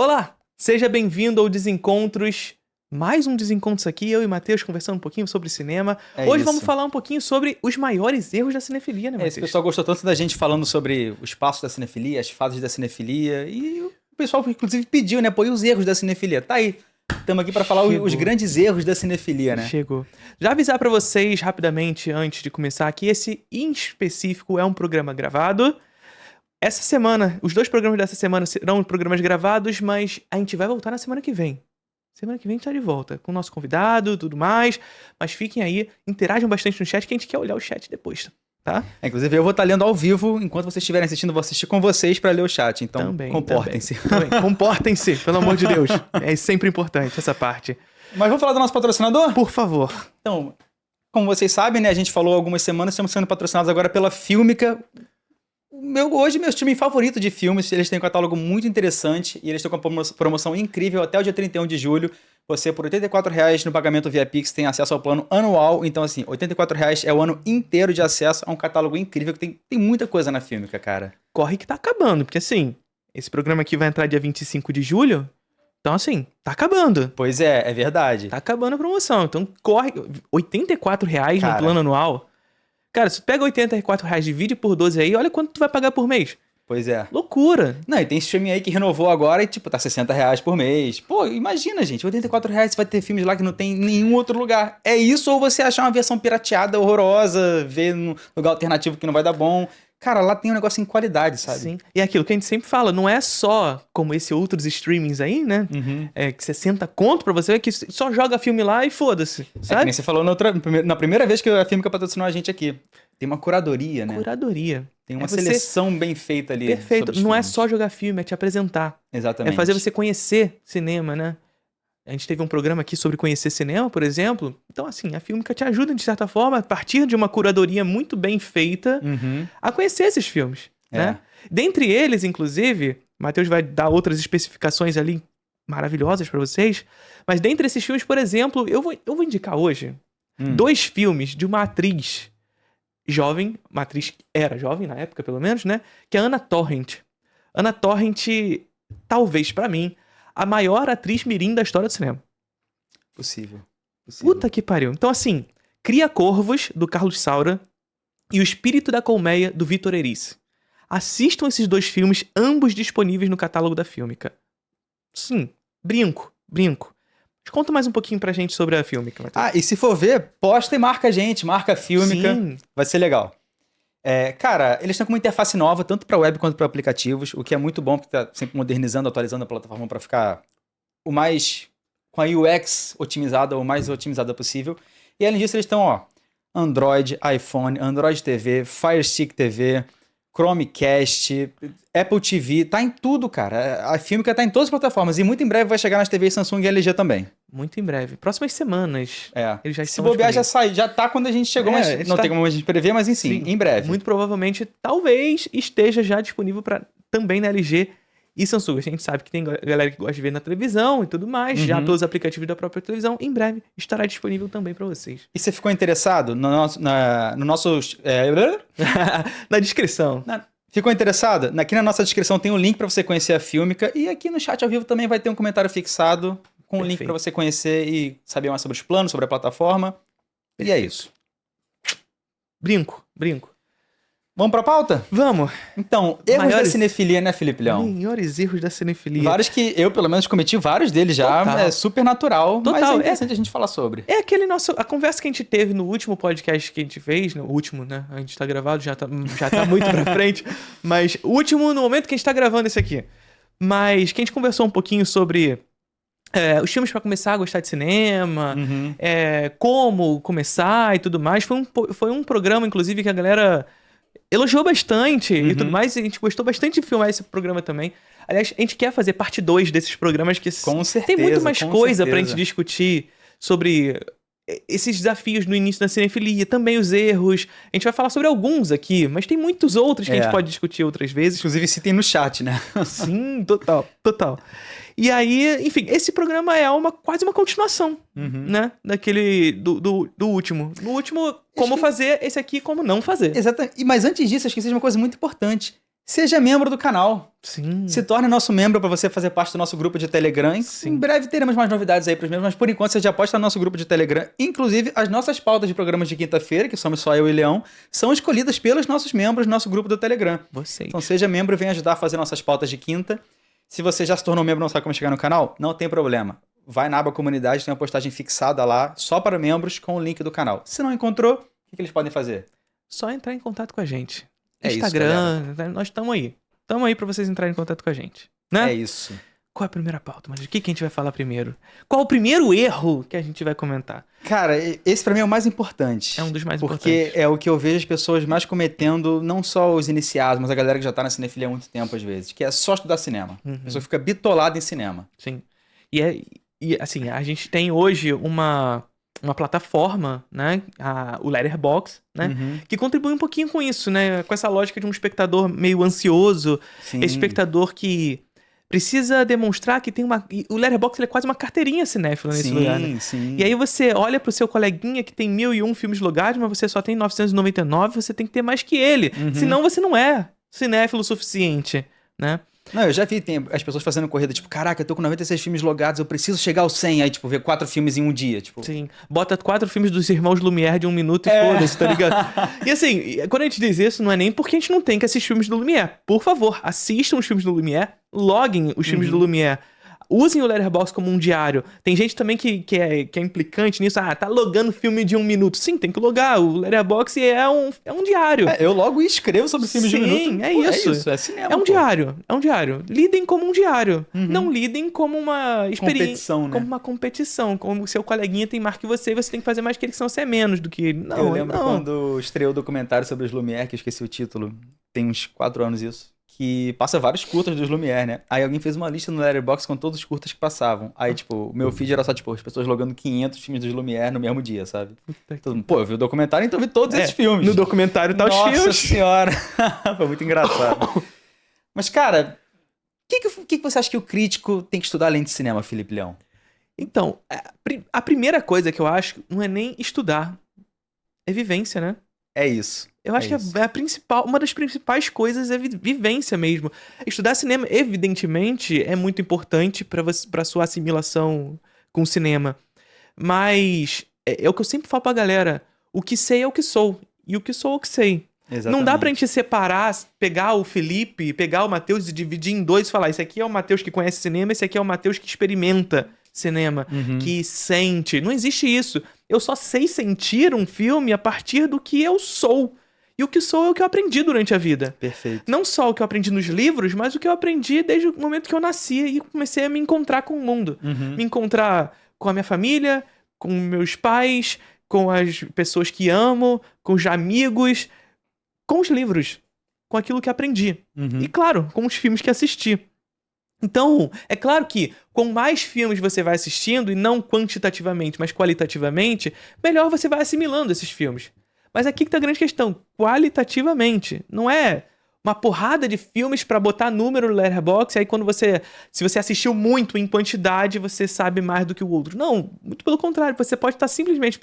Olá, seja bem-vindo ao Desencontros. Mais um Desencontros aqui, eu e Matheus conversando um pouquinho sobre cinema. Hoje vamos falar um pouquinho sobre os maiores erros da cinefilia, né, Matheus? Esse pessoal gostou tanto da gente falando sobre os passos da cinefilia, as fases da cinefilia, e o pessoal, inclusive, pediu, né, pô, e os erros da cinefilia? Tá aí, estamos aqui para falar os grandes erros da cinefilia, né? Chegou. Já avisar pra vocês, rapidamente, antes de começar, que esse, em específico, é um programa gravado. Essa semana, os 2 programas dessa semana serão programas gravados, mas a gente vai voltar na semana que vem. Semana que vem a gente tá de volta, com o nosso convidado e tudo mais. Mas fiquem aí, interajam bastante no chat, que a gente quer olhar o chat depois, tá? Inclusive, eu vou estar lendo ao vivo, enquanto vocês estiverem assistindo, eu vou assistir com vocês para ler o chat. Então, comportem-se. Também. Comportem-se, pelo amor de Deus. É sempre importante essa parte. Mas vamos falar do nosso patrocinador? Por favor. Então, como vocês sabem, né, a gente falou há algumas semanas, estamos sendo patrocinados agora pela Fílmica. Hoje, meu time favorito de filmes, eles têm um catálogo muito interessante e eles estão com uma promoção incrível até o dia 31 de julho. Você, por R$ 84,00 no pagamento via Pix, tem acesso ao plano anual. Então, assim, R$ 84,00 é o ano inteiro de acesso a um catálogo incrível que tem muita coisa na Fílmica, cara. Corre que tá acabando, porque assim, esse programa aqui vai entrar dia 25 de julho. Então, assim, tá acabando. Pois é verdade. Tá acabando a promoção. Então, corre. R$ 84,00 no plano anual. Cara, se tu pega R$ 84,00 e divide por 12 aí, olha quanto tu vai pagar por mês. Pois é. Loucura. Não, e tem streaming aí que renovou agora e, tipo, tá R$60,00 por mês. Pô, imagina, gente, R$84,00 você vai ter filmes lá que não tem em nenhum outro lugar. É isso ou você achar uma versão pirateada, horrorosa, ver num lugar alternativo que não vai dar bom. Cara, lá tem um negócio em qualidade, sabe? Sim. E é aquilo que a gente sempre fala, não é só como esse outros streamings aí, né? Uhum. É que 60 conto pra você, que só joga filme lá e foda-se, sabe? É que nem você falou na primeira vez que a Fílmica patrocinou a gente aqui. Tem uma curadoria, né? Curadoria. Tem uma seleção bem feita ali. Perfeito. Não é só jogar filme, é te apresentar. Exatamente. É fazer você conhecer cinema, né? A gente teve um programa aqui sobre conhecer cinema, por exemplo. Então, assim, a Fílmica te ajuda, de certa forma, a partir de uma curadoria muito bem feita, a conhecer esses filmes, né? Dentre eles, inclusive, o Matheus vai dar outras especificações ali maravilhosas pra vocês, mas dentre esses filmes, por exemplo, eu vou indicar hoje 2 filmes de uma atriz jovem, uma atriz que era jovem na época, pelo menos, né? Que é a Anna Torrent. Anna Torrent, talvez, pra mim, a maior atriz mirim da história do cinema. Possível. Puta que pariu. Então, assim, Cria Corvos, do Carlos Saura, e O Espírito da Colmeia, do Vitor Erice. Assistam esses 2 filmes, ambos disponíveis no catálogo da Fílmica. Sim, brinco. Mas conta mais um pouquinho pra gente sobre a Fílmica, Matheus. E se for ver, posta e marca a gente, marca a Fílmica. Sim. Vai ser legal. Cara, eles estão com uma interface nova, tanto para web quanto para aplicativos, o que é muito bom, porque tá sempre modernizando, atualizando a plataforma para ficar com a UX otimizada, o mais otimizada possível. E além disso, eles estão, Android, iPhone, Android TV, Fire Stick TV, Chromecast, Apple TV, tá em tudo, cara. A Fílmica tá em todas as plataformas e muito em breve vai chegar nas TVs Samsung e LG também. Muito em breve. Próximas semanas. Eles já Se estão bobear, já sai. Já tá quando a gente chegou, mas não tem como a gente prever, mas sim, em breve. Muito provavelmente, talvez, esteja já disponível também na LG e Samsung. A gente sabe que tem galera que gosta de ver na televisão e tudo mais. Já todos os aplicativos da própria televisão. Em breve estará disponível também pra vocês. E você ficou interessado no nosso... Na descrição. Ficou interessado? Aqui na nossa descrição tem um link pra você conhecer a Fílmica. E aqui no chat ao vivo também vai ter um comentário fixado com o link pra você conhecer e saber mais sobre os planos, sobre a plataforma. Perfeito. E é isso. Brinco. Vamos pra pauta? Vamos. Então, erros da cinefilia, né, Felipe Leão? Maiores erros da cinefilia. Vários que eu, pelo menos, cometi vários deles já. Total. É super natural, mas é interessante a gente falar sobre. É aquele a conversa que a gente teve no último podcast que a gente fez, no último, né? A gente tá gravado, já tá muito pra frente. Mas o último no momento que a gente tá gravando esse aqui. Mas que a gente conversou um pouquinho sobre os filmes pra começar a gostar de cinema, como começar e tudo mais. Foi um programa, inclusive, que a galera elogiou bastante e tudo mais. E a gente gostou bastante de filmar esse programa também. Aliás, a gente quer fazer parte 2 desses programas, que com certeza, tem muito mais coisa pra gente discutir sobre esses desafios no início da cinefilia, também os erros. A gente vai falar sobre alguns aqui, mas tem muitos outros que a gente pode discutir outras vezes. Inclusive, citem no chat, né? Sim, total. E aí, enfim, esse programa é quase uma continuação, né? Daquele do último. No último, como fazer, esse aqui, como não fazer. Exatamente. Mas antes disso, eu esqueci de uma coisa muito importante. seja membro do canal. Sim. Se torne nosso membro para você fazer parte do nosso grupo de Telegram. Sim. Em breve teremos mais novidades aí para os membros, mas por enquanto você já pode estar no nosso grupo de Telegram. Inclusive, as nossas pautas de programas de quinta-feira, que somos só eu e Leão, são escolhidas pelos nossos membros do nosso grupo do Telegram. Vocês. Então seja membro e venha ajudar a fazer nossas pautas de quinta. Se você já se tornou membro e não sabe como chegar no canal, não tem problema. Vai na aba comunidade, tem uma postagem fixada lá, só para membros, com o link do canal. Se não encontrou, o que eles podem fazer? Só entrar em contato com a gente. É Instagram, nós estamos aí. Estamos aí para vocês entrarem em contato com a gente. Né? É isso. Qual é a primeira pauta? Mas o que a gente vai falar primeiro? Qual o primeiro erro que a gente vai comentar? Cara, esse pra mim é o mais importante. É um dos mais porque importantes. é o que eu vejo as pessoas mais cometendo, não só os iniciados, mas a galera que já tá na cinefilia há muito tempo às vezes, que é só estudar cinema. A pessoa fica bitolada em cinema. Sim. E assim, a gente tem hoje uma plataforma, né? O Letterboxd, né? Que contribui um pouquinho com isso, né? Com essa lógica de um espectador meio ansioso. Sim. Esse espectador que precisa demonstrar que tem uma... O Letterboxd ele é quase uma carteirinha cinéfila nesse lugar, né? Sim. E aí você olha pro seu coleguinha que tem 1001 filmes logados, mas você só tem 999, você tem que ter mais que ele. Senão você não é cinéfilo o suficiente, né? Não, eu já vi, tem as pessoas fazendo corrida, tipo, caraca, eu tô com 96 filmes logados, eu preciso chegar aos 100, aí, tipo, ver 4 filmes em um dia, tipo... Sim, bota 4 filmes dos irmãos Lumière de 1 minuto e foda-se, tá ligado? E assim, quando a gente diz isso, não é nem porque a gente não tem que assistir filmes do Lumière. Por favor, assistam os filmes do Lumière, loguem os filmes do Lumière. Usem o Letterboxd como um diário. Tem gente também que é implicante nisso. Ah, tá logando filme de 1 minuto. Sim, tem que logar. O Letterboxd é um diário. Eu logo escrevo sobre filmes de 1 minuto. Sim, é isso. É cinema, É um diário. É um diário. Lidem como um diário. Não lidem como uma experiência. Competição, né? Como uma competição. Como o seu coleguinha tem mais que você e você tem que fazer mais que ele, senão você é menos do que ele. Não, eu lembro quando estreou o documentário sobre os Lumière, que eu esqueci o título. Tem uns 4 anos isso. Que passa vários curtas dos Lumière, né? Aí alguém fez uma lista no Letterboxd com todos os curtas que passavam. Aí, tipo, o meu feed era só, tipo, as pessoas logando 500 filmes dos Lumière no mesmo dia, sabe? Todo mundo, pô, eu vi o documentário, então eu vi todos esses filmes. No documentário tá os filmes. Nossa senhora! Foi muito engraçado. Mas, cara, o que você acha que o crítico tem que estudar além de cinema, Felipe Leão? Então, a primeira coisa que eu acho não é nem estudar. É vivência, né? É isso. Eu acho que uma das principais coisas é vivência mesmo. Estudar cinema, evidentemente, é muito importante para sua assimilação com o cinema. Mas é o que eu sempre falo pra galera. O que sei é o que sou. E o que sou é o que sei. Exatamente. Não dá pra gente separar, pegar o Felipe, pegar o Matheus e dividir em dois e falar: esse aqui é o Matheus que conhece cinema, esse aqui é o Matheus que experimenta cinema, que sente. Não existe isso. Eu só sei sentir um filme a partir do que eu sou. E o que sou é o que eu aprendi durante a vida. Perfeito. Não só o que eu aprendi nos livros, mas o que eu aprendi desde o momento que eu nasci e comecei a me encontrar com o mundo. Me encontrar com a minha família, com meus pais, com as pessoas que amo, com os amigos, com os livros, com aquilo que aprendi. E claro, com os filmes que assisti. Então, é claro que com mais filmes você vai assistindo, e não quantitativamente, mas qualitativamente, melhor você vai assimilando esses filmes. Mas aqui que tá a grande questão, qualitativamente. Não é uma porrada de filmes pra botar número no Letterboxd, e aí se você assistiu muito em quantidade, você sabe mais do que o outro. Não, muito pelo contrário, você pode estar simplesmente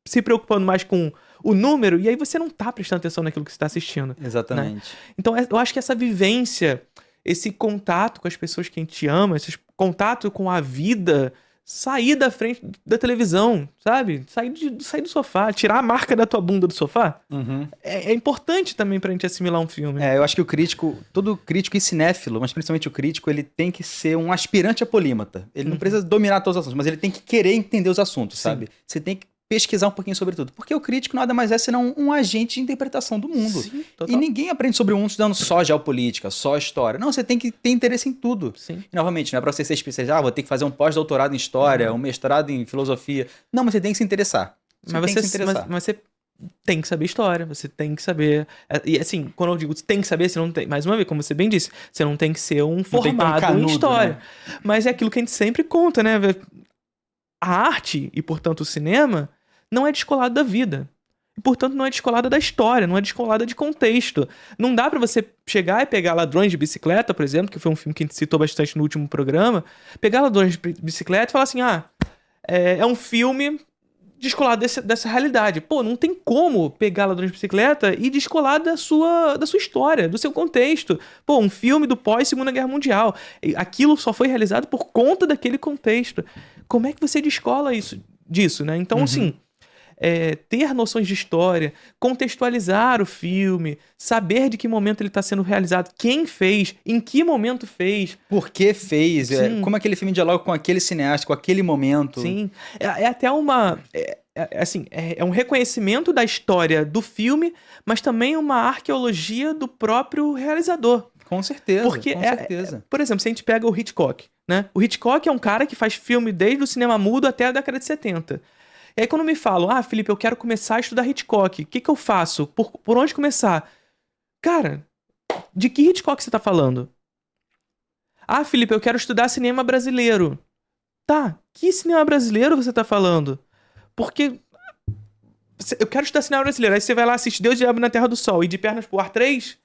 se preocupando mais com o número, e aí você não tá prestando atenção naquilo que você tá assistindo. Exatamente. Né? Então, eu acho que essa vivência, esse contato com as pessoas que a gente ama, esse contato com a vida, sair da frente da televisão, sabe? Sair do sofá, tirar a marca da tua bunda do sofá. É importante também pra gente assimilar um filme. Eu acho que o crítico, todo crítico e cinéfilo, mas principalmente o crítico, ele tem que ser um aspirante a polímata. Ele não precisa dominar todos os assuntos, mas ele tem que querer entender os assuntos, sabe? Você tem que pesquisar um pouquinho sobre tudo. Porque o crítico nada mais é senão um agente de interpretação do mundo. Sim, total. E ninguém aprende sobre o mundo estudando só geopolítica, só história. Não, você tem que ter interesse em tudo. Sim. E, novamente, não é pra você ser especialista, vou ter que fazer um pós-doutorado em história, um mestrado em filosofia. Não, mas você tem que se interessar. Mas você tem que saber história, você tem que saber... E assim, quando eu digo tem que saber, você não tem... Mais uma vez, como você bem disse, você não tem que ser um formado em história. Né? Mas é aquilo que a gente sempre conta, né? A arte, e portanto o cinema, não é descolado da vida. E, portanto, não é descolada da história, não é descolada de contexto. Não dá pra você chegar e pegar Ladrões de Bicicleta, por exemplo, que foi um filme que a gente citou bastante no último programa, pegar Ladrões de Bicicleta e falar assim, é um filme descolar dessa realidade. Pô, não tem como pegar Ladrões de Bicicleta e descolar da sua história, do seu contexto. Pô, um filme do pós-Segunda Guerra Mundial. Aquilo só foi realizado por conta daquele contexto. Como é que você descola disso, né? Então, assim, ter noções de história, contextualizar o filme, saber de que momento ele está sendo realizado, quem fez, em que momento fez. Por que fez, como aquele filme dialoga com aquele cineasta, com aquele momento. Sim, é até uma... assim, é um reconhecimento da história do filme, mas também uma arqueologia do próprio realizador. Com certeza, Porque com certeza. Por exemplo, se a gente pega o Hitchcock, né? O Hitchcock é um cara que faz filme desde o cinema mudo até a década de 70. E aí quando me falam, Felipe, eu quero começar a estudar Hitchcock, o que eu faço? Por onde começar? Cara, de que Hitchcock você tá falando? Felipe, eu quero estudar cinema brasileiro. Tá, que cinema brasileiro você tá falando? Porque eu quero estudar cinema brasileiro. Aí você vai lá, assiste Deus e Diabo na Terra do Sol e De Pernas pro Ar 3.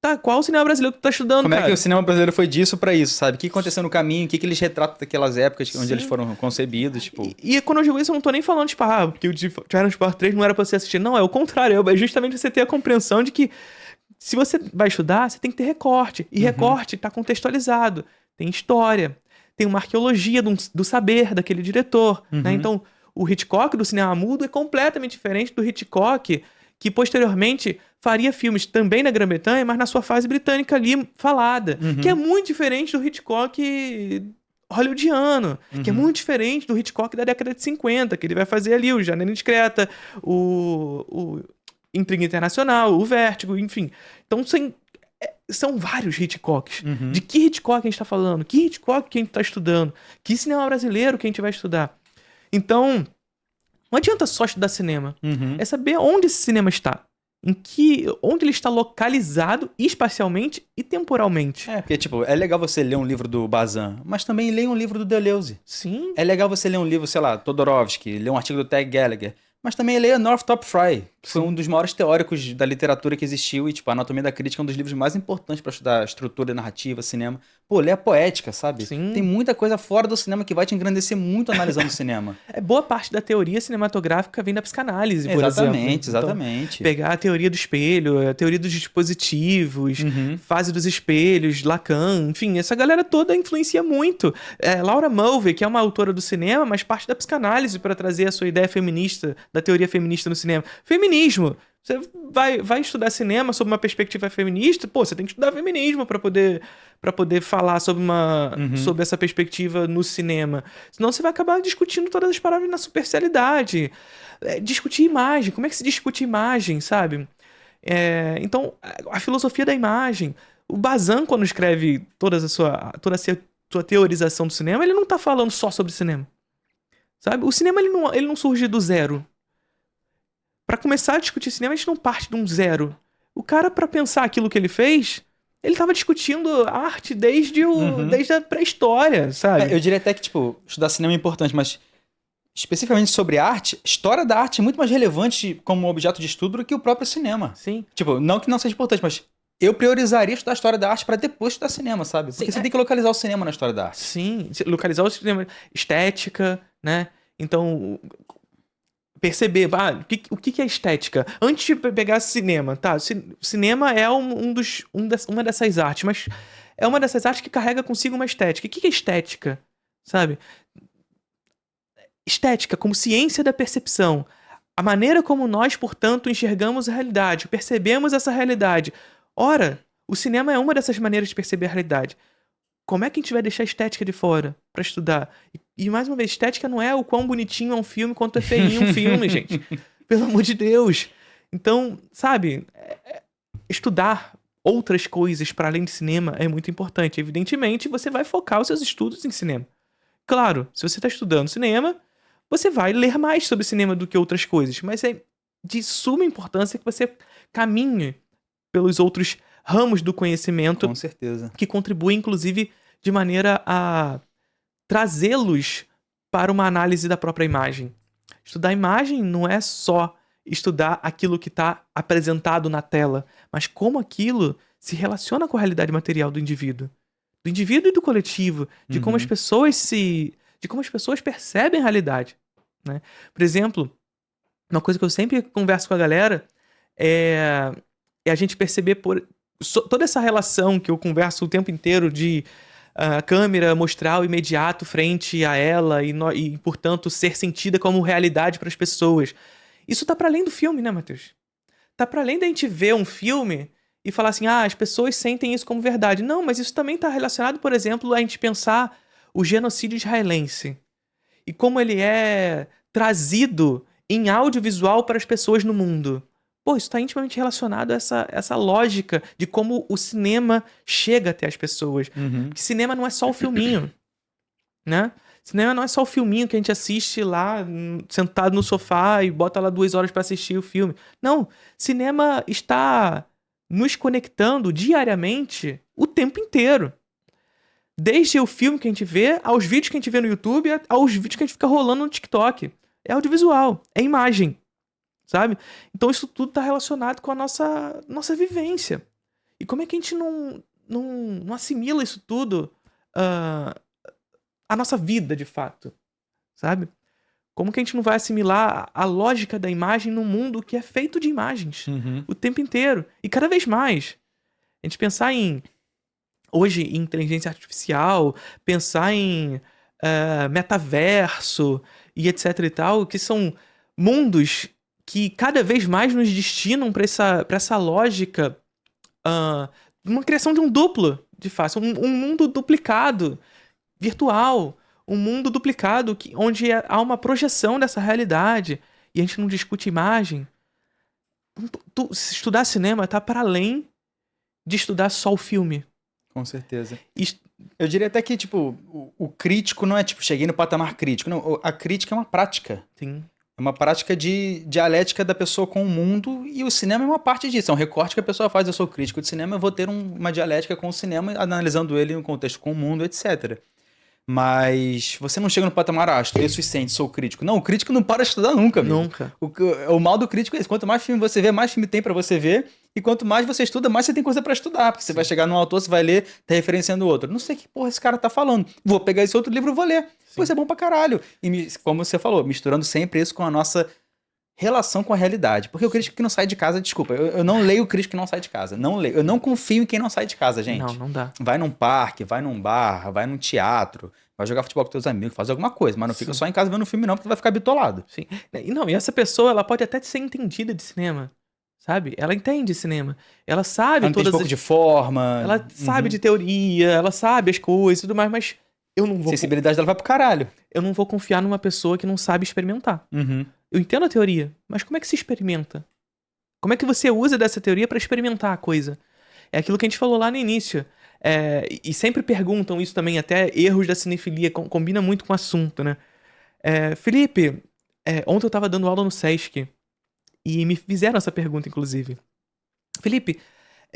Tá, qual o cinema brasileiro que tu tá estudando, Como cara? é que o cinema brasileiro foi disso pra isso, sabe? O que aconteceu no caminho, o que eles retratam daquelas épocas onde eles foram concebidos, tipo... E quando eu digo isso, eu não tô nem falando, tipo, porque o De Pernas pro Ar 3 não era pra você assistir. Não, é o contrário. É justamente você ter a compreensão de que se você vai estudar, você tem que ter recorte. E recorte tá contextualizado. Tem história. Tem uma arqueologia do saber daquele diretor, né? Então, o Hitchcock do cinema mudo é completamente diferente do Hitchcock que posteriormente faria filmes também na Grã-Bretanha, mas na sua fase britânica ali falada, que é muito diferente do Hitchcock hollywoodiano, que é muito diferente do Hitchcock da década de 50, que ele vai fazer ali o Janela Indiscreta, o Intriga Internacional, o Vértigo, enfim. Então, são vários Hitchcocks. De que Hitchcock a gente tá falando? Que Hitchcock que a gente tá estudando? Que cinema brasileiro que a gente vai estudar? Então, não adianta só estudar cinema. É saber onde esse cinema está. Onde ele está localizado espacialmente e temporalmente. Porque, tipo, é legal você ler um livro do Bazin, mas também ler um livro do Deleuze. Sim. É legal você ler um livro, sei lá, Todorovsky, ler um artigo do Tag Gallagher, mas também ler Northrop Frye, que foi um dos maiores teóricos da literatura que existiu, e, tipo, a Anatomia da Crítica é um dos livros mais importantes para estudar estrutura narrativa, cinema. Pô, ler a poética, sabe? Sim. Tem muita coisa fora do cinema que vai te engrandecer muito analisando o cinema. Boa parte da teoria cinematográfica vem da psicanálise, por exemplo. Exatamente. Então, pegar a teoria do espelho, a teoria dos dispositivos, fase dos espelhos, Lacan, enfim, essa galera toda influencia muito. Laura Mulvey, que é uma autora do cinema, mas parte da psicanálise para trazer a sua ideia feminista, da teoria feminista no cinema. Feminismo. Você vai estudar cinema sob uma perspectiva feminista, pô, você tem que estudar feminismo para poder falar sobre essa perspectiva no cinema. Senão você vai acabar discutindo todas as palavras na superficialidade. Discutir imagem, como é que se discute imagem, sabe? Então, a filosofia da imagem. O Bazin, quando escreve toda a sua teorização do cinema, ele não tá falando só sobre cinema. Sabe? O cinema, ele não surge do zero. Pra começar a discutir cinema, a gente não parte de um zero. O cara, pra pensar aquilo que ele fez, ele tava discutindo arte desde a pré-história, sabe? Eu diria até que, tipo, estudar cinema é importante, mas especificamente sobre arte, história da arte é muito mais relevante como objeto de estudo do que o próprio cinema. Sim. Tipo, não que não seja importante, mas eu priorizaria estudar a história da arte pra depois estudar cinema, sabe? Porque você tem que localizar o cinema na história da arte. Sim, localizar o cinema, estética, né? Então, perceber, o que é estética? Antes de pegar cinema, tá? Cinema é uma dessas artes, mas é uma dessas artes que carrega consigo uma estética. O que é estética? Sabe? Estética como ciência da percepção. A maneira como nós, portanto, enxergamos a realidade, percebemos essa realidade. Ora, o cinema é uma dessas maneiras de perceber a realidade. Como é que a gente vai deixar a estética de fora pra estudar? E mais uma vez, estética não é o quão bonitinho é um filme quanto é feinho um filme, gente. Pelo amor de Deus. Então, sabe, estudar outras coisas para além de cinema é muito importante. Evidentemente, você vai focar os seus estudos em cinema. Claro, se você está estudando cinema, você vai ler mais sobre cinema do que outras coisas. Mas é de suma importância que você caminhe pelos outros ramos do conhecimento. Com certeza. Que contribuem, inclusive, de maneira a trazê-los para uma análise da própria imagem. Estudar imagem não é só estudar aquilo que está apresentado na tela, mas como aquilo se relaciona com a realidade material do indivíduo e do coletivo, de como as pessoas percebem a realidade. né? Por exemplo, uma coisa que eu sempre converso com a galera é a gente perceber toda essa relação que eu converso o tempo inteiro de a câmera mostrar o imediato frente a ela e, portanto, ser sentida como realidade para as pessoas. Isso tá para além do filme, né, Matheus? Tá para além da gente ver um filme e falar assim, as pessoas sentem isso como verdade. Não, mas isso também tá relacionado, por exemplo, a gente pensar o genocídio israelense e como ele é trazido em audiovisual para as pessoas no mundo. Pô, isso está intimamente relacionado a essa lógica de como o cinema chega até as pessoas. Porque cinema não é só o filminho, né? Cinema não é só o filminho que a gente assiste lá, sentado no sofá e bota lá 2 horas para assistir o filme. Não, cinema está nos conectando diariamente o tempo inteiro. Desde o filme que a gente vê, aos vídeos que a gente vê no YouTube, aos vídeos que a gente fica rolando no TikTok. É audiovisual, é imagem, sabe? Então isso tudo está relacionado com a nossa vivência. E como é que a gente não assimila isso tudo à nossa vida, de fato, sabe? Como que a gente não vai assimilar a lógica da imagem num mundo que é feito de imagens o tempo inteiro? E cada vez mais. A gente pensar hoje em inteligência artificial, pensar em metaverso e etc e tal, que são mundos que cada vez mais nos destinam para essa lógica, uma criação de um duplo, de fato, um mundo duplicado, virtual, um mundo duplicado onde há uma projeção dessa realidade e a gente não discute imagem. Estudar cinema tá para além de estudar só o filme. Com certeza. Eu diria até que, tipo, o crítico não é, tipo, cheguei no patamar crítico. Não, a crítica é uma prática. Sim. É uma prática de dialética da pessoa com o mundo, e o cinema é uma parte disso. É um recorte que a pessoa faz. Eu sou crítico de cinema, eu vou ter uma dialética com o cinema, analisando ele no contexto com o mundo, etc. Mas você não chega no patamar, estudei o suficiente, sou crítico. Não, o crítico não para de estudar nunca, amigo. Nunca. O mal do crítico é esse. Quanto mais filme você vê, mais filme tem pra você ver. E quanto mais você estuda, mais você tem coisa pra estudar. Porque você vai chegar num autor, você vai ler, tá referenciando o outro. Não sei que porra esse cara tá falando. Vou pegar esse outro livro e vou ler. Pois é bom pra caralho. E como você falou, misturando sempre isso com a nossa relação com a realidade. Porque o crítico que não sai de casa, desculpa, eu não leio o crítico que não sai de casa. Não leio. Eu não confio em quem não sai de casa, gente. Não dá. Vai num parque, vai num bar, vai num teatro, vai jogar futebol com teus amigos, faz alguma coisa, mas não fica só em casa vendo filme não, porque tu vai ficar bitolado. Sim. E essa pessoa, ela pode até ser entendida de cinema, sabe? Ela entende cinema. Ela sabe ela todas um pouco de forma. Ela sabe de teoria, ela sabe as coisas e tudo mais, mas eu não vou... A sensibilidade dela vai pro caralho. Eu não vou confiar numa pessoa que não sabe experimentar. Eu entendo a teoria, mas como é que se experimenta? Como é que você usa dessa teoria pra experimentar a coisa? É aquilo que a gente falou lá no início. E sempre perguntam isso também, até erros da cinefilia, combina muito com o assunto, né? Felipe, ontem eu tava dando aula no Sesc e me fizeram essa pergunta, inclusive. Felipe,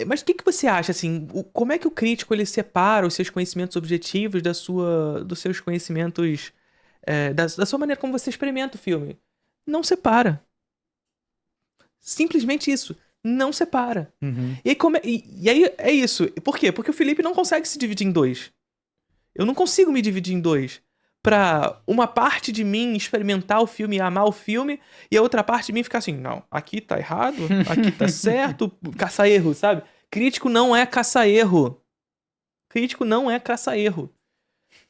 mas o que você acha, assim, como é que o crítico ele separa os seus conhecimentos objetivos dos seus conhecimentos, da sua maneira como você experimenta o filme? Não separa. Simplesmente isso. Não separa. E aí é isso. Por quê? Porque o Felipe não consegue se dividir em dois. Eu não consigo me dividir em dois. Pra uma parte de mim experimentar o filme e amar o filme, e a outra parte de mim ficar assim, não, aqui tá errado, aqui tá certo, caça-erro, sabe? Crítico não é caça-erro. Crítico não é caça-erro.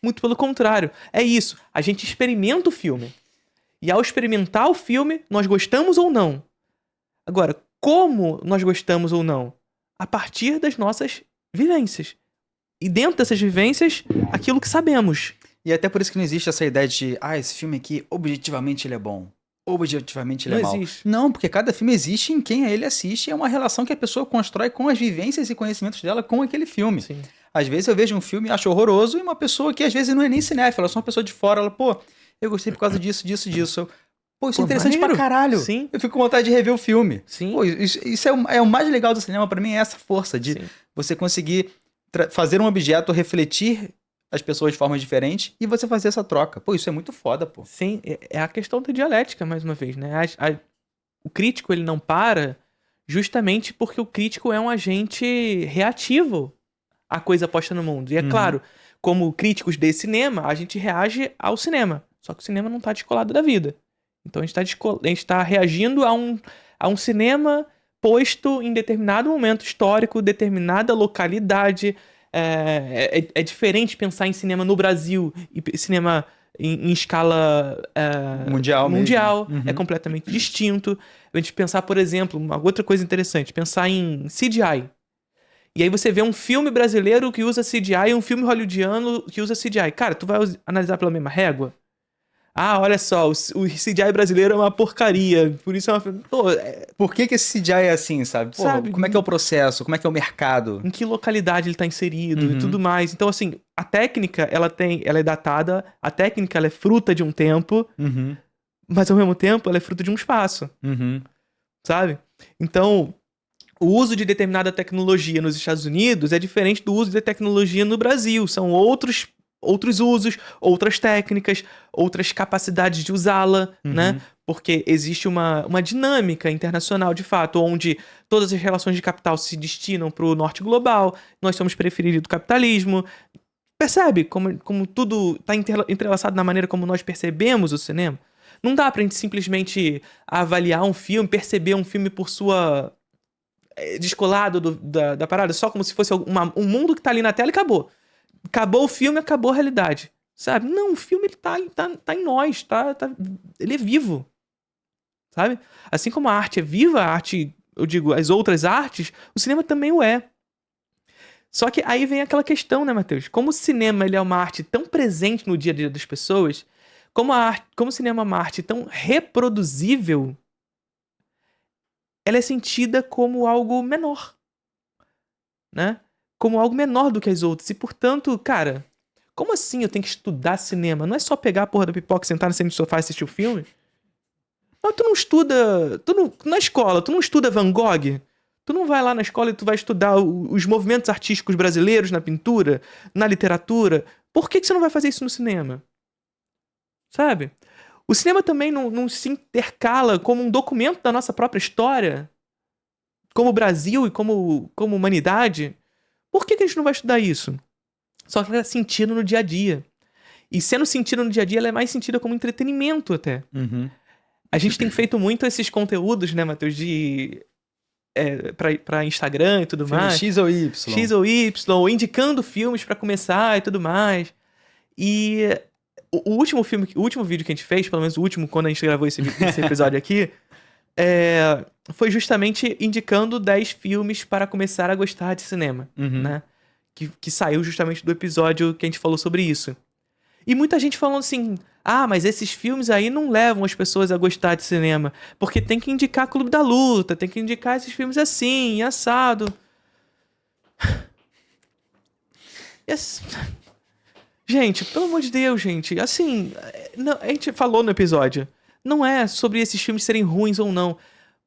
Muito pelo contrário. É isso. A gente experimenta o filme. E ao experimentar o filme, nós gostamos ou não. Agora, como nós gostamos ou não? A partir das nossas vivências. E dentro dessas vivências, aquilo que sabemos. E até por isso que não existe essa ideia de, esse filme aqui, objetivamente ele é bom. Objetivamente ele é mau. Não existe. Não, porque cada filme existe em quem ele assiste. É uma relação que a pessoa constrói com as vivências e conhecimentos dela com aquele filme. Sim. Às vezes eu vejo um filme e acho horroroso, e uma pessoa que às vezes não é nem cinéfila, ela é só uma pessoa de fora, ela, eu gostei por causa disso. Isso é interessante maneiro. pra caralho. Sim. Eu fico com vontade de rever o filme. Sim. Isso é o mais legal do cinema pra mim, é essa força de você conseguir fazer um objeto refletir as pessoas de forma diferente e você fazer essa troca. Isso é muito foda, pô. Sim, é a questão da dialética, mais uma vez, né? O crítico, ele não para justamente porque o crítico é um agente reativo à coisa posta no mundo. E é claro, como críticos de cinema, a gente reage ao cinema. Só que o cinema não tá descolado da vida. Então a gente tá reagindo a um cinema posto em determinado momento histórico, determinada localidade. É diferente pensar em cinema no Brasil e cinema em escala Mundial mundial. mesmo. É completamente distinto. A gente pensar, por exemplo, uma outra coisa interessante, pensar em CGI. E aí você vê um filme brasileiro que usa CGI e um filme hollywoodiano que usa CGI. Cara, tu vai analisar pela mesma régua? Ah, olha só, o CGI brasileiro é uma porcaria. Por isso é uma... Pô, Por que esse CGI é assim, sabe? Porra, Sabe? como é que é o processo? Como é que é o mercado? em que localidade ele tá inserido e tudo mais. Então, assim, a técnica, ela é datada, a técnica, ela é fruta de um tempo, mas ao mesmo tempo, ela é fruto de um espaço, sabe? Então, o uso de determinada tecnologia nos Estados Unidos é diferente do uso de tecnologia no Brasil. São outros usos, outras técnicas, outras capacidades de usá-la, né? Porque existe uma dinâmica internacional, de fato, onde todas as relações de capital se destinam para o norte global, nós somos periferidos do capitalismo. Percebe como tudo está entrelaçado na maneira como nós percebemos o cinema? Não dá pra gente simplesmente avaliar um filme, perceber um filme por sua... descolado da parada, só como se fosse um mundo que tá ali na tela e acabou. Acabou o filme, acabou a realidade. Sabe? Não, o filme ele tá em nós, ele é vivo. Sabe? Assim como a arte é viva, a arte, eu digo, as outras artes, o cinema também o é. Só que aí vem aquela questão, né, Matheus? Como o cinema ele é uma arte tão presente no dia a dia das pessoas, como o cinema é uma arte tão reproduzível, ela é sentida como algo menor, né? Como algo menor do que as outras. E, portanto, cara, como assim eu tenho que estudar cinema? Não é só pegar a porra da pipoca, sentar no sofá e assistir o filme? Não, tu não estuda... na escola, tu não estuda Van Gogh? Tu não vai lá na escola e tu vai estudar os movimentos artísticos brasileiros na pintura, na literatura? Por que você não vai fazer isso no cinema? Sabe? O cinema também não se intercala como um documento da nossa própria história? Como Brasil e como humanidade? Por que a gente não vai estudar isso? Só que ela é sentido no dia a dia. E sendo sentido no dia a dia, ela é mais sentida como entretenimento até. A gente tem feito muito esses conteúdos, né, Matheus, pra Instagram e tudo Filme mais. X ou Y. X ou Y, indicando filmes pra começar e tudo mais. E o último vídeo que a gente fez, pelo menos o último, quando a gente gravou esse episódio aqui, foi justamente indicando 10 filmes para começar a gostar de cinema, né? Que saiu justamente do episódio que a gente falou sobre isso. E muita gente falando assim, mas esses filmes aí não levam as pessoas a gostar de cinema, porque tem que indicar Clube da Luta, tem que indicar esses filmes assim, assado. Gente, pelo amor de Deus, gente, assim, a gente falou no episódio, não é sobre esses filmes serem ruins ou não,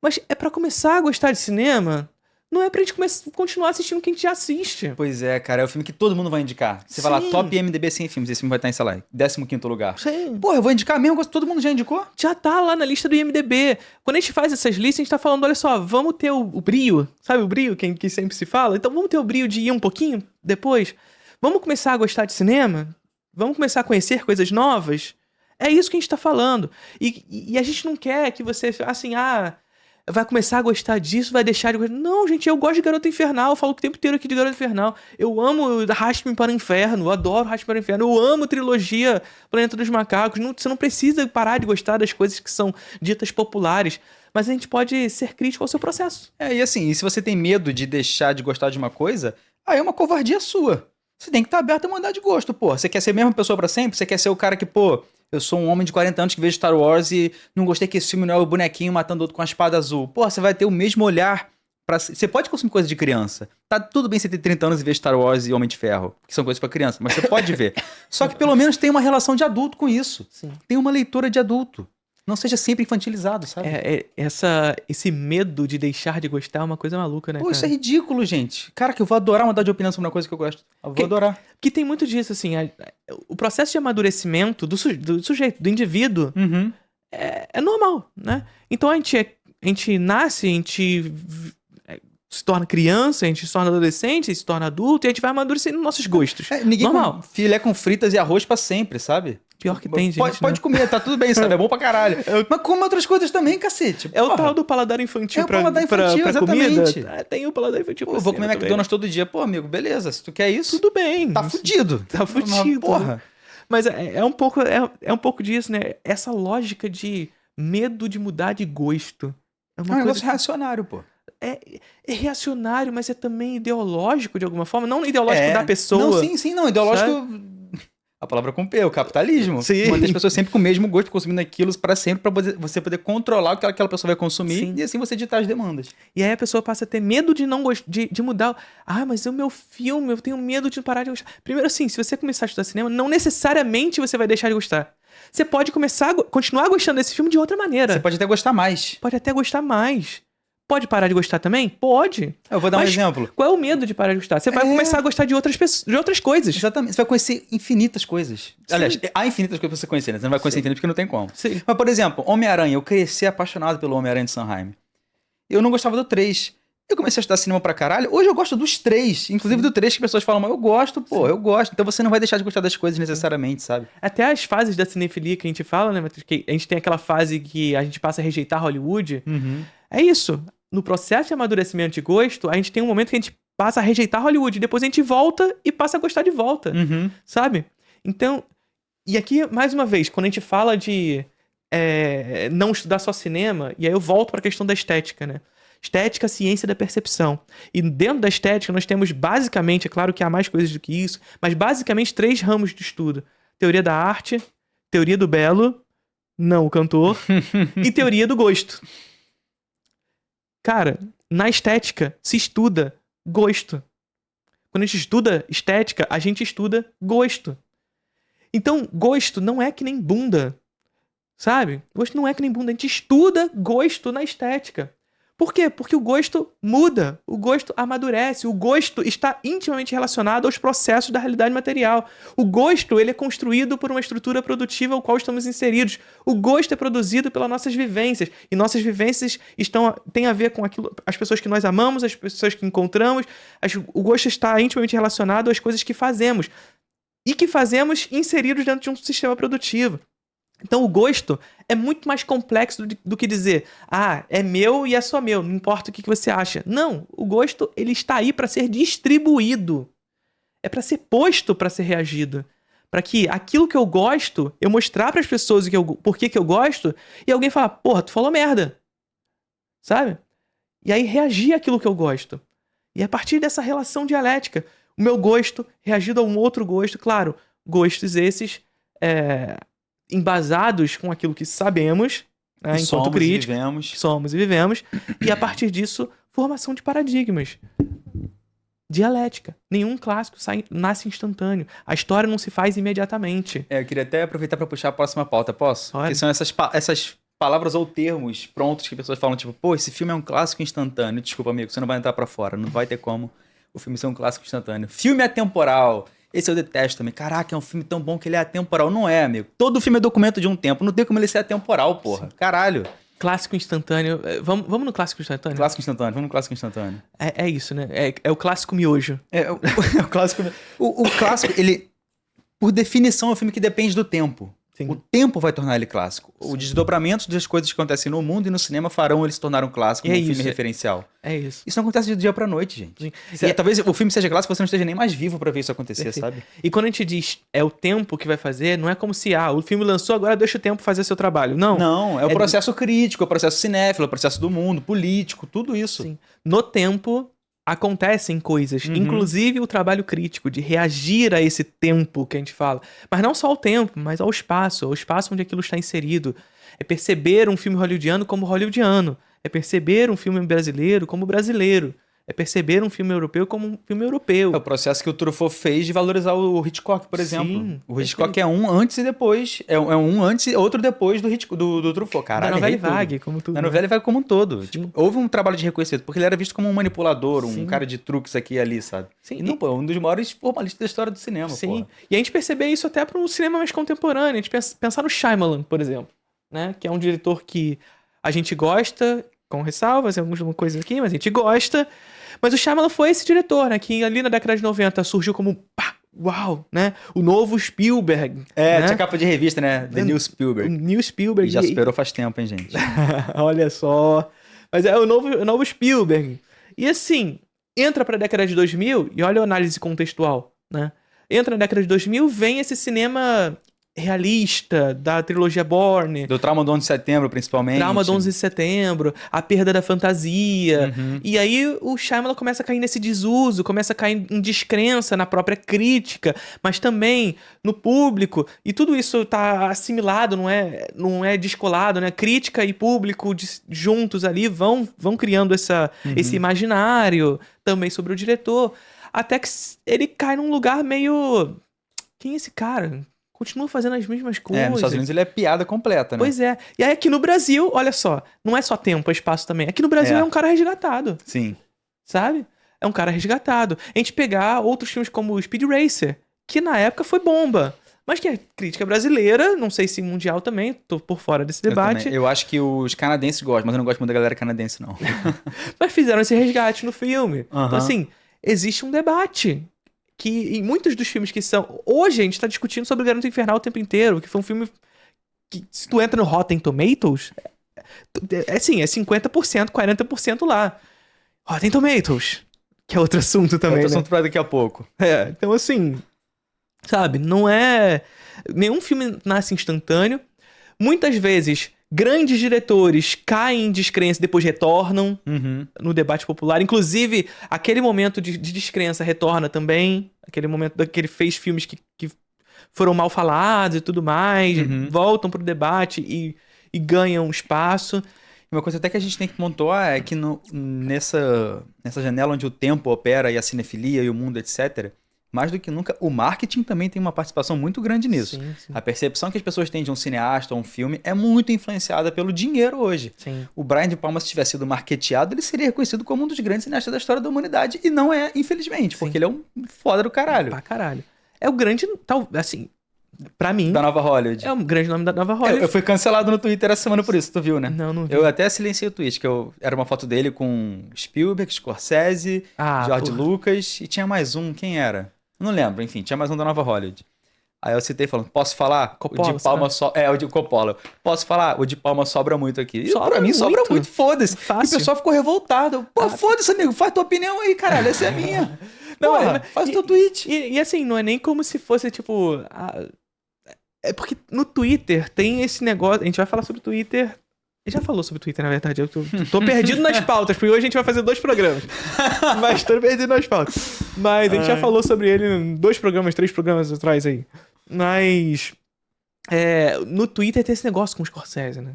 mas é pra começar a gostar de cinema, não é pra gente continuar assistindo o que a gente já assiste. Pois é, cara, é o filme que todo mundo vai indicar. Você vai lá, top IMDb 100 filmes, esse filme vai estar em, sei lá, 15º lugar. Sim. Porra, eu vou indicar mesmo, todo mundo já indicou? Já tá lá na lista do IMDb. Quando a gente faz essas listas, a gente tá falando, olha só, vamos ter o brio, sabe o brio que sempre se fala? Então vamos ter o brio de ir um pouquinho depois? Vamos começar a gostar de cinema? Vamos começar a conhecer coisas novas? É isso que a gente tá falando. E a gente não quer que você, assim, vai começar a gostar disso, vai deixar de gostar. Não, gente, eu gosto de Garota Infernal, eu falo o tempo inteiro aqui de Garota Infernal. Eu amo Arraste-me para o Inferno, eu adoro Arraste-me para o Inferno, eu amo trilogia Planeta dos Macacos. Você não precisa parar de gostar das coisas que são ditas populares, mas a gente pode ser crítico ao seu processo. E assim, se você tem medo de deixar de gostar de uma coisa, aí é uma covardia sua. Você tem que estar aberto a mudar de gosto, pô. Você quer ser a mesma pessoa pra sempre? Você quer ser o cara que, pô, eu sou um homem de 40 anos que vejo Star Wars e não gostei que esse filme não é o bonequinho matando outro com a espada azul. Pô, você vai ter o mesmo olhar pra... Você pode consumir coisa de criança. Tá tudo bem você ter 30 anos e ver Star Wars e Homem de Ferro, que são coisas pra criança, mas você pode ver. Só que pelo menos tem uma relação de adulto com isso. Sim. Tem uma leitura de adulto. Não seja sempre infantilizado, sabe? Esse medo de deixar de gostar é uma coisa maluca, né, Pô, cara? isso é ridículo, gente. Cara, que eu vou adorar mudar de opinião sobre uma coisa que eu gosto. Eu vou adorar. Porque tem muito disso, assim, o processo de amadurecimento do sujeito, do indivíduo, é normal, né? Então a gente nasce, a gente se torna criança, a gente se torna adolescente, se torna adulto, e a gente vai amadurecendo nossos gostos. Ninguém normal. filé com fritas e arroz pra sempre, sabe? Pior que tem, gente. Pode comer, tá tudo bem, sabe? É bom pra caralho. Mas come outras coisas também, cacete. É o tal do paladar infantil pra exatamente. comida. Tem o paladar infantil pra eu vou comer McDonald's todo dia. Pô, amigo, beleza. Se tu quer isso, tudo bem. Tá fudido. Tá fudido. Porra. Mas é um pouco disso, né? Essa lógica de medo de mudar de gosto. É um negócio reacionário, pô. É reacionário, mas é também ideológico de alguma forma. Não ideológico da pessoa. Não, sim. Não, ideológico... Sabe? A palavra com P, o capitalismo. Sim. Manter as pessoas sempre com o mesmo gosto, consumindo aquilo para sempre, para você poder controlar o que aquela pessoa vai consumir. Sim. E assim você ditar as demandas. E aí a pessoa passa a ter medo de não de mudar. Ah, mas é o meu filme, eu tenho medo de parar de gostar. Primeiro assim, se você começar a estudar cinema, não necessariamente você vai deixar de gostar. Você pode continuar gostando desse filme de outra maneira. Você pode até gostar mais. Pode até gostar mais. Pode parar de gostar também? Pode. Eu vou dar um exemplo. Qual é o medo de parar de gostar? Você vai começar a gostar de outras coisas. Exatamente. Você vai conhecer infinitas coisas. Sim. Aliás, há infinitas coisas pra você conhecer, né? Você não vai conhecer infinitas porque não tem como. Sim. Mas, por exemplo, Homem-Aranha. Eu cresci apaixonado pelo Homem-Aranha de Sanheim. Eu não gostava do 3. Eu comecei a estudar cinema pra caralho. Hoje eu gosto dos 3. Inclusive do 3 que pessoas falam, mas eu gosto, pô, eu gosto. Então você não vai deixar de gostar das coisas necessariamente, sabe? Até as fases da cinefilia que a gente fala, né? Que a gente tem aquela fase que a gente passa a rejeitar Hollywood. Uhum. É isso. No processo de amadurecimento de gosto, a gente tem um momento que a gente passa a rejeitar Hollywood. Depois a gente volta e passa a gostar de volta. Uhum. Sabe? Então, e aqui, mais uma vez, quando a gente fala de não estudar só cinema, e aí eu volto para a questão da estética, né? Estética, ciência da percepção. E dentro da estética nós temos basicamente, é claro que há mais coisas do que isso, mas basicamente 3 ramos de estudo. Teoria da arte, teoria do belo, não o cantor, e teoria do gosto. Cara, na estética se estuda gosto. Quando a gente estuda estética, a gente estuda gosto. Então, gosto não é que nem bunda, sabe? Gosto não é que nem bunda. A gente estuda gosto na estética. Por quê? Porque o gosto muda, o gosto amadurece, o gosto está intimamente relacionado aos processos da realidade material. O gosto, ele é construído por uma estrutura produtiva ao qual estamos inseridos. O gosto é produzido pelas nossas vivências, e nossas vivências têm a ver com aquilo, as pessoas que nós amamos, as pessoas que encontramos. O gosto está intimamente relacionado às coisas que fazemos, e que fazemos inseridos dentro de um sistema produtivo. Então o gosto é muito mais complexo do que dizer, é meu e é só meu, não importa o que você acha. Não, o gosto ele está aí para ser distribuído. É para ser posto para ser reagido. Para que aquilo que eu gosto, eu mostrar para as pessoas por que eu gosto, e alguém falar, porra, tu falou merda. Sabe? E aí reagir àquilo que eu gosto. E a partir dessa relação dialética, o meu gosto reagido a um outro gosto, claro, gostos esses embasados com aquilo que sabemos, né, enquanto crítico. Somos e vivemos. E a partir disso, formação de paradigmas. Dialética. Nenhum clássico nasce instantâneo. A história não se faz imediatamente. Eu queria até aproveitar para puxar a próxima pauta, posso? Olha. Que são essas palavras ou termos prontos que pessoas falam, tipo, pô, esse filme é um clássico instantâneo. Desculpa, amigo, você não vai entrar para fora. Não vai ter como o filme ser um clássico instantâneo. Filme atemporal. Esse eu detesto também. Caraca, é um filme tão bom que ele é atemporal. Não é, amigo. Todo filme é documento de um tempo. Não tem como ele ser atemporal, porra. Sim. Caralho. Clássico instantâneo. Vamos no clássico instantâneo? Clássico instantâneo. Vamos no clássico instantâneo. É isso, né? É o clássico miojo. É o clássico... O clássico, ele... Por definição, é um filme que depende do tempo. Sim. O tempo vai tornar ele clássico. Sim. Os desdobramentos das coisas que acontecem no mundo e no cinema farão ele se tornar um clássico, um filme referencial. É isso. Isso não acontece de dia pra noite, gente. Talvez o filme seja clássico e você não esteja nem mais vivo pra ver isso acontecer, sabe? E quando a gente diz é o tempo que vai fazer, não é como se, o filme lançou, agora deixa o tempo fazer seu trabalho. Não. Não, é o processo crítico, é o processo cinéfilo, é o processo do mundo, político, tudo isso. Sim. No tempo... acontecem coisas, inclusive o trabalho crítico de reagir a esse tempo que a gente fala. Mas não só ao tempo, mas ao espaço onde aquilo está inserido. É perceber um filme hollywoodiano como hollywoodiano. É perceber um filme brasileiro como brasileiro. É perceber um filme europeu como um filme europeu. É o processo que o Truffaut fez de valorizar o Hitchcock, por exemplo. Sim, o Hitchcock é um antes e depois. É um antes e outro depois do Truffaut. Caralho, da novela Vague, como tudo. Da novela Vague como um todo. Tipo, houve um trabalho de reconhecimento, porque ele era visto como um manipulador, um cara de truques aqui e ali, sabe? Sim. E não, pô, um dos maiores formalistas da história do cinema, Sim. Porra. E a gente perceber isso até para um cinema mais contemporâneo. A gente pensar no Shyamalan, por exemplo, né? Que é um diretor que a gente gosta, com ressalvas, algumas coisas aqui, mas a gente gosta. Mas o Shyamalan foi esse diretor, né? Que ali na década de 90 surgiu como uau, né? O novo Spielberg. É, né? tinha capa de revista, né? The New O Spielberg. New Spielberg. E já superou faz tempo, hein, gente? Olha só. Mas é o novo Spielberg. E assim, entra pra década de 2000 e olha a análise contextual, né? Entra na década de 2000, vem esse cinema realista da trilogia Bourne. Do trauma do 11 de setembro, principalmente. Trauma do 11 de setembro, a perda da fantasia. Uhum. E aí o Shyamalan começa a cair nesse desuso, começa a cair em descrença na própria crítica, mas também no público. E tudo isso tá assimilado, não é descolado, né? Crítica e público juntos ali vão criando esse imaginário também sobre o diretor. Até que ele cai num lugar meio... Quem é esse cara? Continua fazendo as mesmas coisas. Nos Estados Unidos ele é piada completa, né? Pois é. E aí aqui no Brasil, olha só, não é só tempo, é espaço também. Aqui no Brasil é um cara resgatado, Sim. sabe? É um cara resgatado. A gente pegar outros filmes como Speed Racer, que na época foi bomba, mas que é crítica brasileira, não sei se mundial também, tô por fora desse debate. Eu acho que os canadenses gostam, mas eu não gosto muito da galera canadense, não. Mas fizeram esse resgate no filme. Uhum. Então, assim, existe um debate. Que em muitos dos filmes que são... Hoje a gente tá discutindo sobre o Garoto Infernal o tempo inteiro, que foi um filme que, se tu entra no Rotten Tomatoes, assim, é 50%, 40% lá. Rotten Tomatoes, que é outro assunto também, Outro né? assunto pra daqui a pouco. Então assim, sabe, não é... Nenhum filme nasce instantâneo. Muitas vezes, grandes diretores caem em descrença e depois retornam no debate popular. Inclusive, aquele momento de descrença retorna também. Aquele momento que ele fez filmes que foram mal falados e tudo mais. Voltam pro debate e ganham espaço. Uma coisa até que a gente tem que pontuar é que nessa janela onde o tempo opera e a cinefilia e o mundo, etc., mais do que nunca, o marketing também tem uma participação muito grande nisso. Sim, sim. A percepção que as pessoas têm de um cineasta ou um filme é muito influenciada pelo dinheiro hoje. Sim. O Brian De Palma, se tivesse sido marketeado, ele seria reconhecido como um dos grandes cineastas da história da humanidade. E não é, infelizmente, porque ele é um foda do caralho. Pra caralho. É o grande, assim, pra mim, Da Nova Hollywood. é o grande nome da Nova Hollywood. Eu fui cancelado no Twitter essa semana por isso, tu viu, né? Não vi. Eu até silenciei o tweet, que era uma foto dele com Spielberg, Scorsese, George Lucas e tinha mais um, quem era? Não lembro, enfim, tinha mais um da Nova Hollywood. Aí eu citei falando, posso falar? Coppola, o de Palma o de Coppola. Posso falar? O de Palma sobra muito aqui. E pra mim sobra muito, foda-se. Fácil. E o pessoal ficou revoltado. Pô, foda-se, amigo, faz tua opinião aí, caralho, essa é a minha. Porra, faz o teu tweet. E assim, não é nem como se fosse, tipo... É porque no Twitter tem esse negócio... A gente vai falar sobre o Twitter... Ele já falou sobre o Twitter, na verdade. Eu tô perdido nas pautas, porque hoje a gente vai fazer 2 programas. Mas tô perdido nas pautas. Mas a gente já falou sobre ele em 2 programas, 3 programas atrás aí. Mas... no Twitter tem esse negócio com o Scorsese, né?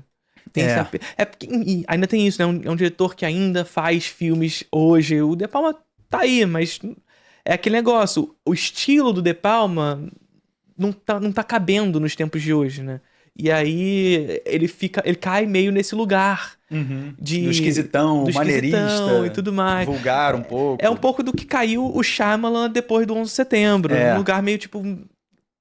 Porque, ainda tem isso, né? É um diretor que ainda faz filmes hoje. O De Palma tá aí, mas... É aquele negócio. O estilo do De Palma não tá cabendo nos tempos de hoje, né? E aí ele cai meio nesse lugar do esquisitão, maneirista e tudo mais. Vulgar um pouco. É um pouco do que caiu o Shyamalan depois do 11 de setembro. Um lugar meio tipo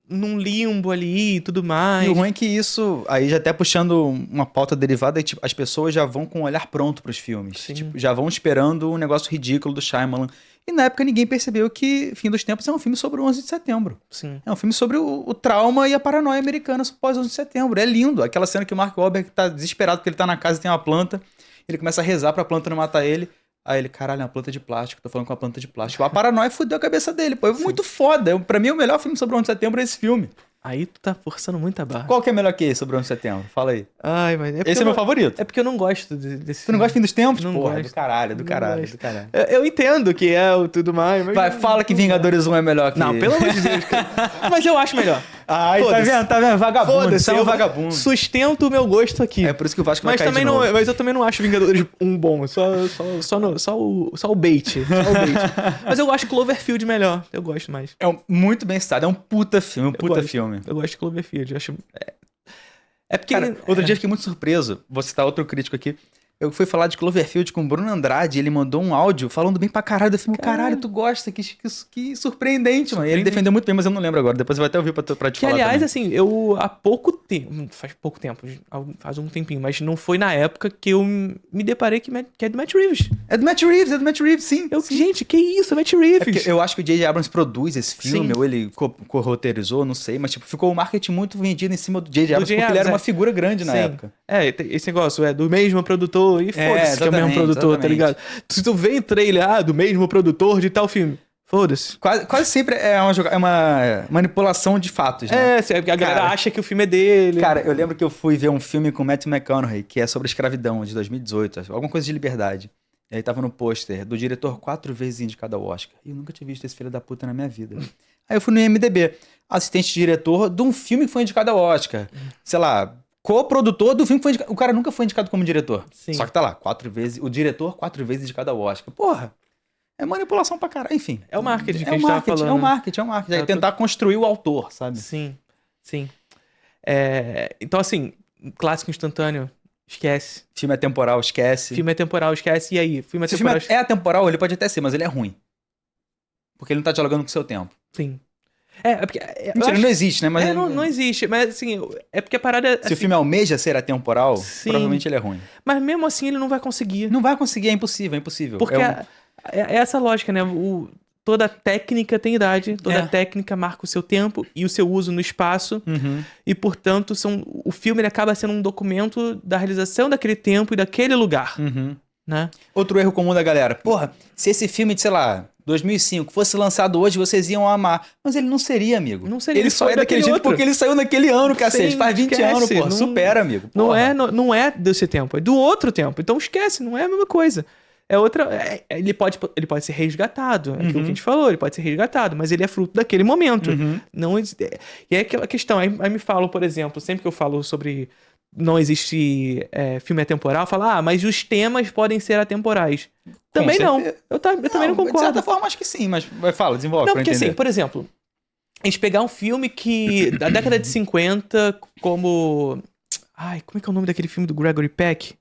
num limbo ali e tudo mais. E o ruim é que isso, aí já até puxando uma pauta derivada, tipo, as pessoas já vão com o olhar pronto pros filmes. Tipo, já vão esperando um negócio ridículo do Shyamalan. E na época ninguém percebeu que Fim dos Tempos é um filme sobre o 11 de setembro. Sim. É um filme sobre o trauma e a paranoia americana pós 11 de setembro. É lindo. Aquela cena que o Mark Wahlberg tá desesperado porque ele tá na casa e tem uma planta. Ele começa a rezar pra planta não matar ele. Aí ele, caralho, é uma planta de plástico. Tô falando com a planta de plástico. A paranoia fudeu a cabeça dele. Pô, é muito foda. Pra mim, o melhor filme sobre o 11 de setembro é esse filme. Aí tu tá forçando muita barra. Qual que é melhor que esse sobre o 11 de setembro? Fala aí. Ai, mas Esse é meu favorito. É porque eu não gosto desse Tu não gosta de Fim dos Tempos? Não Porra, gosto. do caralho, do caralho, gosto. do caralho. Eu entendo que é o tudo mais, mas... Vai, fala que Vingadores 1 é melhor que... Não, pelo amor de Deus, cara. Mas eu acho melhor. Ai, tá vendo? Vagabundo, Foda-se, você é um vagabundo. Sustento o meu gosto aqui. É por isso que o Vasco vai Mas cair também de novo. mas eu também não acho Vingadores um bom. Só o bait. Mas eu acho Cloverfield melhor. Eu gosto mais. Muito bem citado. É um puta filme, filme. Eu gosto de Cloverfield. Eu acho... É porque... Cara, outro dia eu fiquei muito surpreso. Vou citar outro crítico aqui. Eu fui falar de Cloverfield com o Bruno Andrade, ele mandou um áudio falando bem pra caralho do filme. Caralho, tu gosta, que surpreendente, mano. Ele defendeu muito bem, mas eu não lembro agora. Depois eu vou até ouvir pra te Que, falar aliás, também. assim, eu há pouco tempo, faz um tempinho, mas não foi na época que eu me deparei que é do Matt Reeves. É do Matt Reeves, sim. Sim. Gente, que isso, é Matt Reeves. Eu acho que o J.J. Abrams produz esse filme, Sim. ou ele co-roteirizou, não sei, mas tipo, ficou o marketing muito vendido em cima do J.J. Abrams, porque ele era uma figura grande na época. Esse negócio do mesmo produtor, e foda-se que é o mesmo produtor, tá ligado? Se tu vê em trailer, do mesmo produtor de tal filme, foda-se. Quase sempre é uma manipulação de fatos, né? A galera acha que o filme é dele. Cara, eu lembro que eu fui ver um filme com o Matthew McConaughey, que é sobre escravidão, de 2018, alguma coisa de liberdade. E aí tava no pôster do diretor 4 vezes indicado ao Oscar. E eu nunca tinha visto esse filho da puta na minha vida. Aí eu fui no IMDb, assistente diretor de um filme que foi indicado ao Oscar. Sei lá, co-produtor do filme que foi indicado. O cara nunca foi indicado como diretor. Sim. Só que tá lá, 4 vezes. O diretor 4 vezes indicado ao Oscar. Porra, é manipulação pra caralho. Enfim. É o marketing que a gente tava falando. É o marketing. É tentar construir o autor, sabe? Sim. Então, assim, clássico instantâneo, esquece. Filme é temporal, esquece. Filme é temporal, esquece. E aí? Filme é Se temporal. o filme é atemporal, ele pode até ser, mas ele é ruim. Porque ele não tá dialogando com o seu tempo. Sim. Porque. Mentira, não existe, né? Mas não existe. Mas, assim, é porque a parada. Se o filme almeja ser atemporal, provavelmente ele é ruim. Mas mesmo assim ele não vai conseguir. Não vai conseguir, é impossível. Porque é essa lógica, né? Toda técnica tem idade, toda técnica marca o seu tempo e o seu uso no espaço. E, portanto, o filme ele acaba sendo um documento da realização daquele tempo e daquele lugar. Né? Outro erro comum da galera. Porra, se esse filme de, sei lá, 2005 fosse lançado hoje, vocês iam amar. Mas ele não seria, amigo. Não seria. Ele só é daquele jeito porque ele saiu naquele ano, cacete. Sim, faz 20 anos, porra. Supera, amigo. Porra. Não é desse tempo, é do outro tempo. Então esquece, não é a mesma coisa. É outra. Ele pode ser resgatado. É aquilo que a gente falou, ele pode ser resgatado, mas ele é fruto daquele momento. Não, e é aquela questão. Aí me falam, por exemplo, sempre que eu falo sobre não existe filme atemporal, falo, mas os temas podem ser atemporais. Também não. Eu também não concordo. De certa forma, acho que sim, mas fala, desenvolve. Não, porque assim, por exemplo, a gente pegar um filme que da década de 50, como. Como é que é o nome daquele filme do Gregory Peck?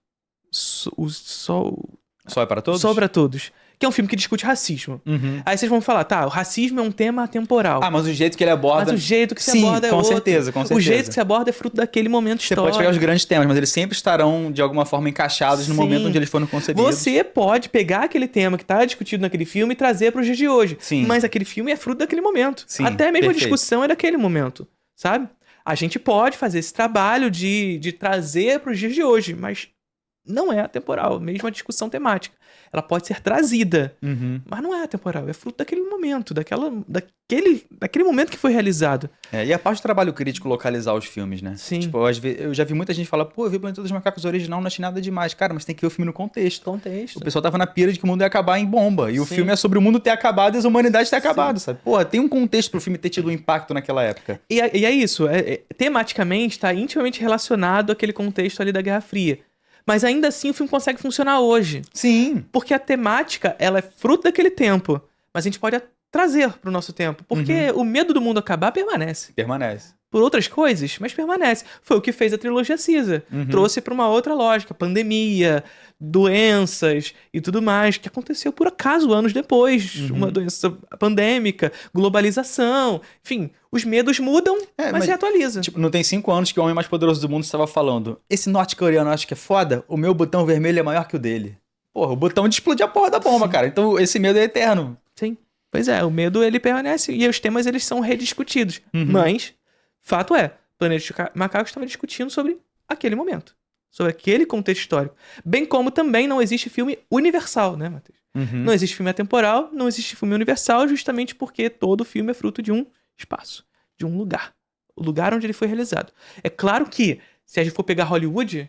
Só é para todos? Só para todos. Que é um filme que discute racismo. Aí vocês vão falar, o racismo é um tema atemporal. Mas o jeito que ele aborda... Mas o jeito que se aborda é com outro. certeza, com certeza. O jeito que se aborda é fruto daquele momento histórico. Você pode pegar os grandes temas, mas eles sempre estarão, de alguma forma, encaixados no momento onde eles foram concebidos. Você pode pegar aquele tema que está discutido naquele filme e trazer para os dias de hoje. Sim. Mas aquele filme é fruto daquele momento. Sim, até mesmo perfeito. A discussão é daquele momento, sabe? A gente pode fazer esse trabalho de trazer para os dias de hoje, mas não é atemporal, mesmo a discussão temática. Ela pode ser trazida, mas não é atemporal, é fruto daquele momento, daquele momento que foi realizado. E a parte do trabalho crítico localizar os filmes, né? Sim. Tipo, eu já vi muita gente falar, eu vi o Planeta dos Macacos original, não achei nada demais. Cara, mas tem que ver o filme no contexto. O pessoal tava na pira de que o mundo ia acabar em bomba. E o filme é sobre o mundo ter acabado e as humanidades ter acabado, sabe? Porra, tem um contexto pro filme ter tido um impacto naquela época. E é isso, tematicamente está intimamente relacionado àquele contexto ali da Guerra Fria. Mas ainda assim o filme consegue funcionar hoje. Sim. Porque a temática, ela é fruto daquele tempo. Mas a gente pode trazer pro nosso tempo. Porque o medo do mundo acabar permanece. Por outras coisas, mas permanece. Foi o que fez a trilogia Caesar. Trouxe pra uma outra lógica. Pandemia, doenças e tudo mais. Que aconteceu por acaso anos depois. Uma doença pandêmica, globalização. Enfim, os medos mudam, mas se atualiza. Tipo, não tem 5 anos que o homem mais poderoso do mundo estava falando. Esse norte-coreano acha que é foda? O meu botão vermelho é maior que o dele. Porra, o botão de explodir a porra da bomba, cara. Então esse medo é eterno. Sim. Pois é, o medo ele permanece. E os temas eles são rediscutidos. Mas... fato é, Planeta dos Macacos estava discutindo sobre aquele momento. Sobre aquele contexto histórico. Bem como também não existe filme universal, né, Matheus? Não existe filme atemporal, não existe filme universal, justamente porque todo filme é fruto de um espaço, de um lugar. O lugar onde ele foi realizado. É claro que, se a gente for pegar Hollywood,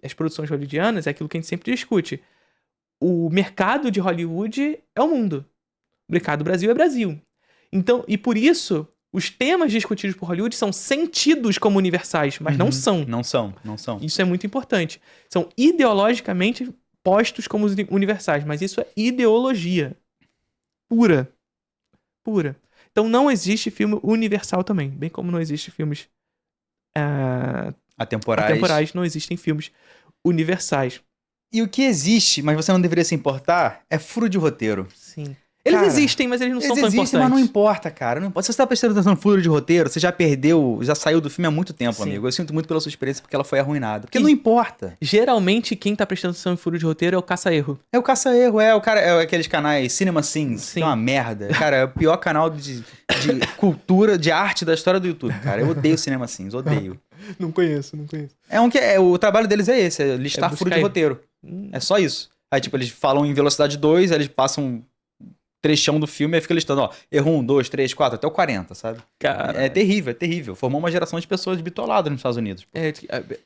as produções hollywoodianas, é aquilo que a gente sempre discute. O mercado de Hollywood é o mundo. O mercado do Brasil é Brasil. Então, e por isso... os temas discutidos por Hollywood são sentidos como universais, mas não são. Não são. Isso é muito importante. São ideologicamente postos como universais, mas isso é ideologia. Pura. Então não existe filme universal também. Bem como não existe filmes atemporais, não existem filmes universais. E o que existe, mas você não deveria se importar, é furo de roteiro. Sim. Eles Cara, existem, mas eles não são tão existem, importantes. mas não importa, cara. Não importa. Se você tá prestando atenção no furo de roteiro, você já perdeu, já saiu do filme há muito tempo, Sim. amigo. Eu sinto muito pela sua experiência porque ela foi arruinada. Porque E- não importa. Geralmente, quem tá prestando atenção em furo de roteiro é o caça-erro. É o caça-erro, é o cara, é aqueles canais Cinema Sins, Sim. que é uma merda. Cara, é o pior canal de cultura, de arte da história do YouTube, cara. Eu odeio Cinema Sins, odeio. Não conheço. É um que o trabalho deles é esse, é listar É furo de buscar roteiro. É só isso. Aí, tipo, eles falam em velocidade 2, aí eles passam um trechão do filme e aí fica listando, ó, erro 1, 2, 3, 4, até o 40, sabe? Cara, É terrível, é terrível. Formou uma geração de pessoas bitoladas nos Estados Unidos.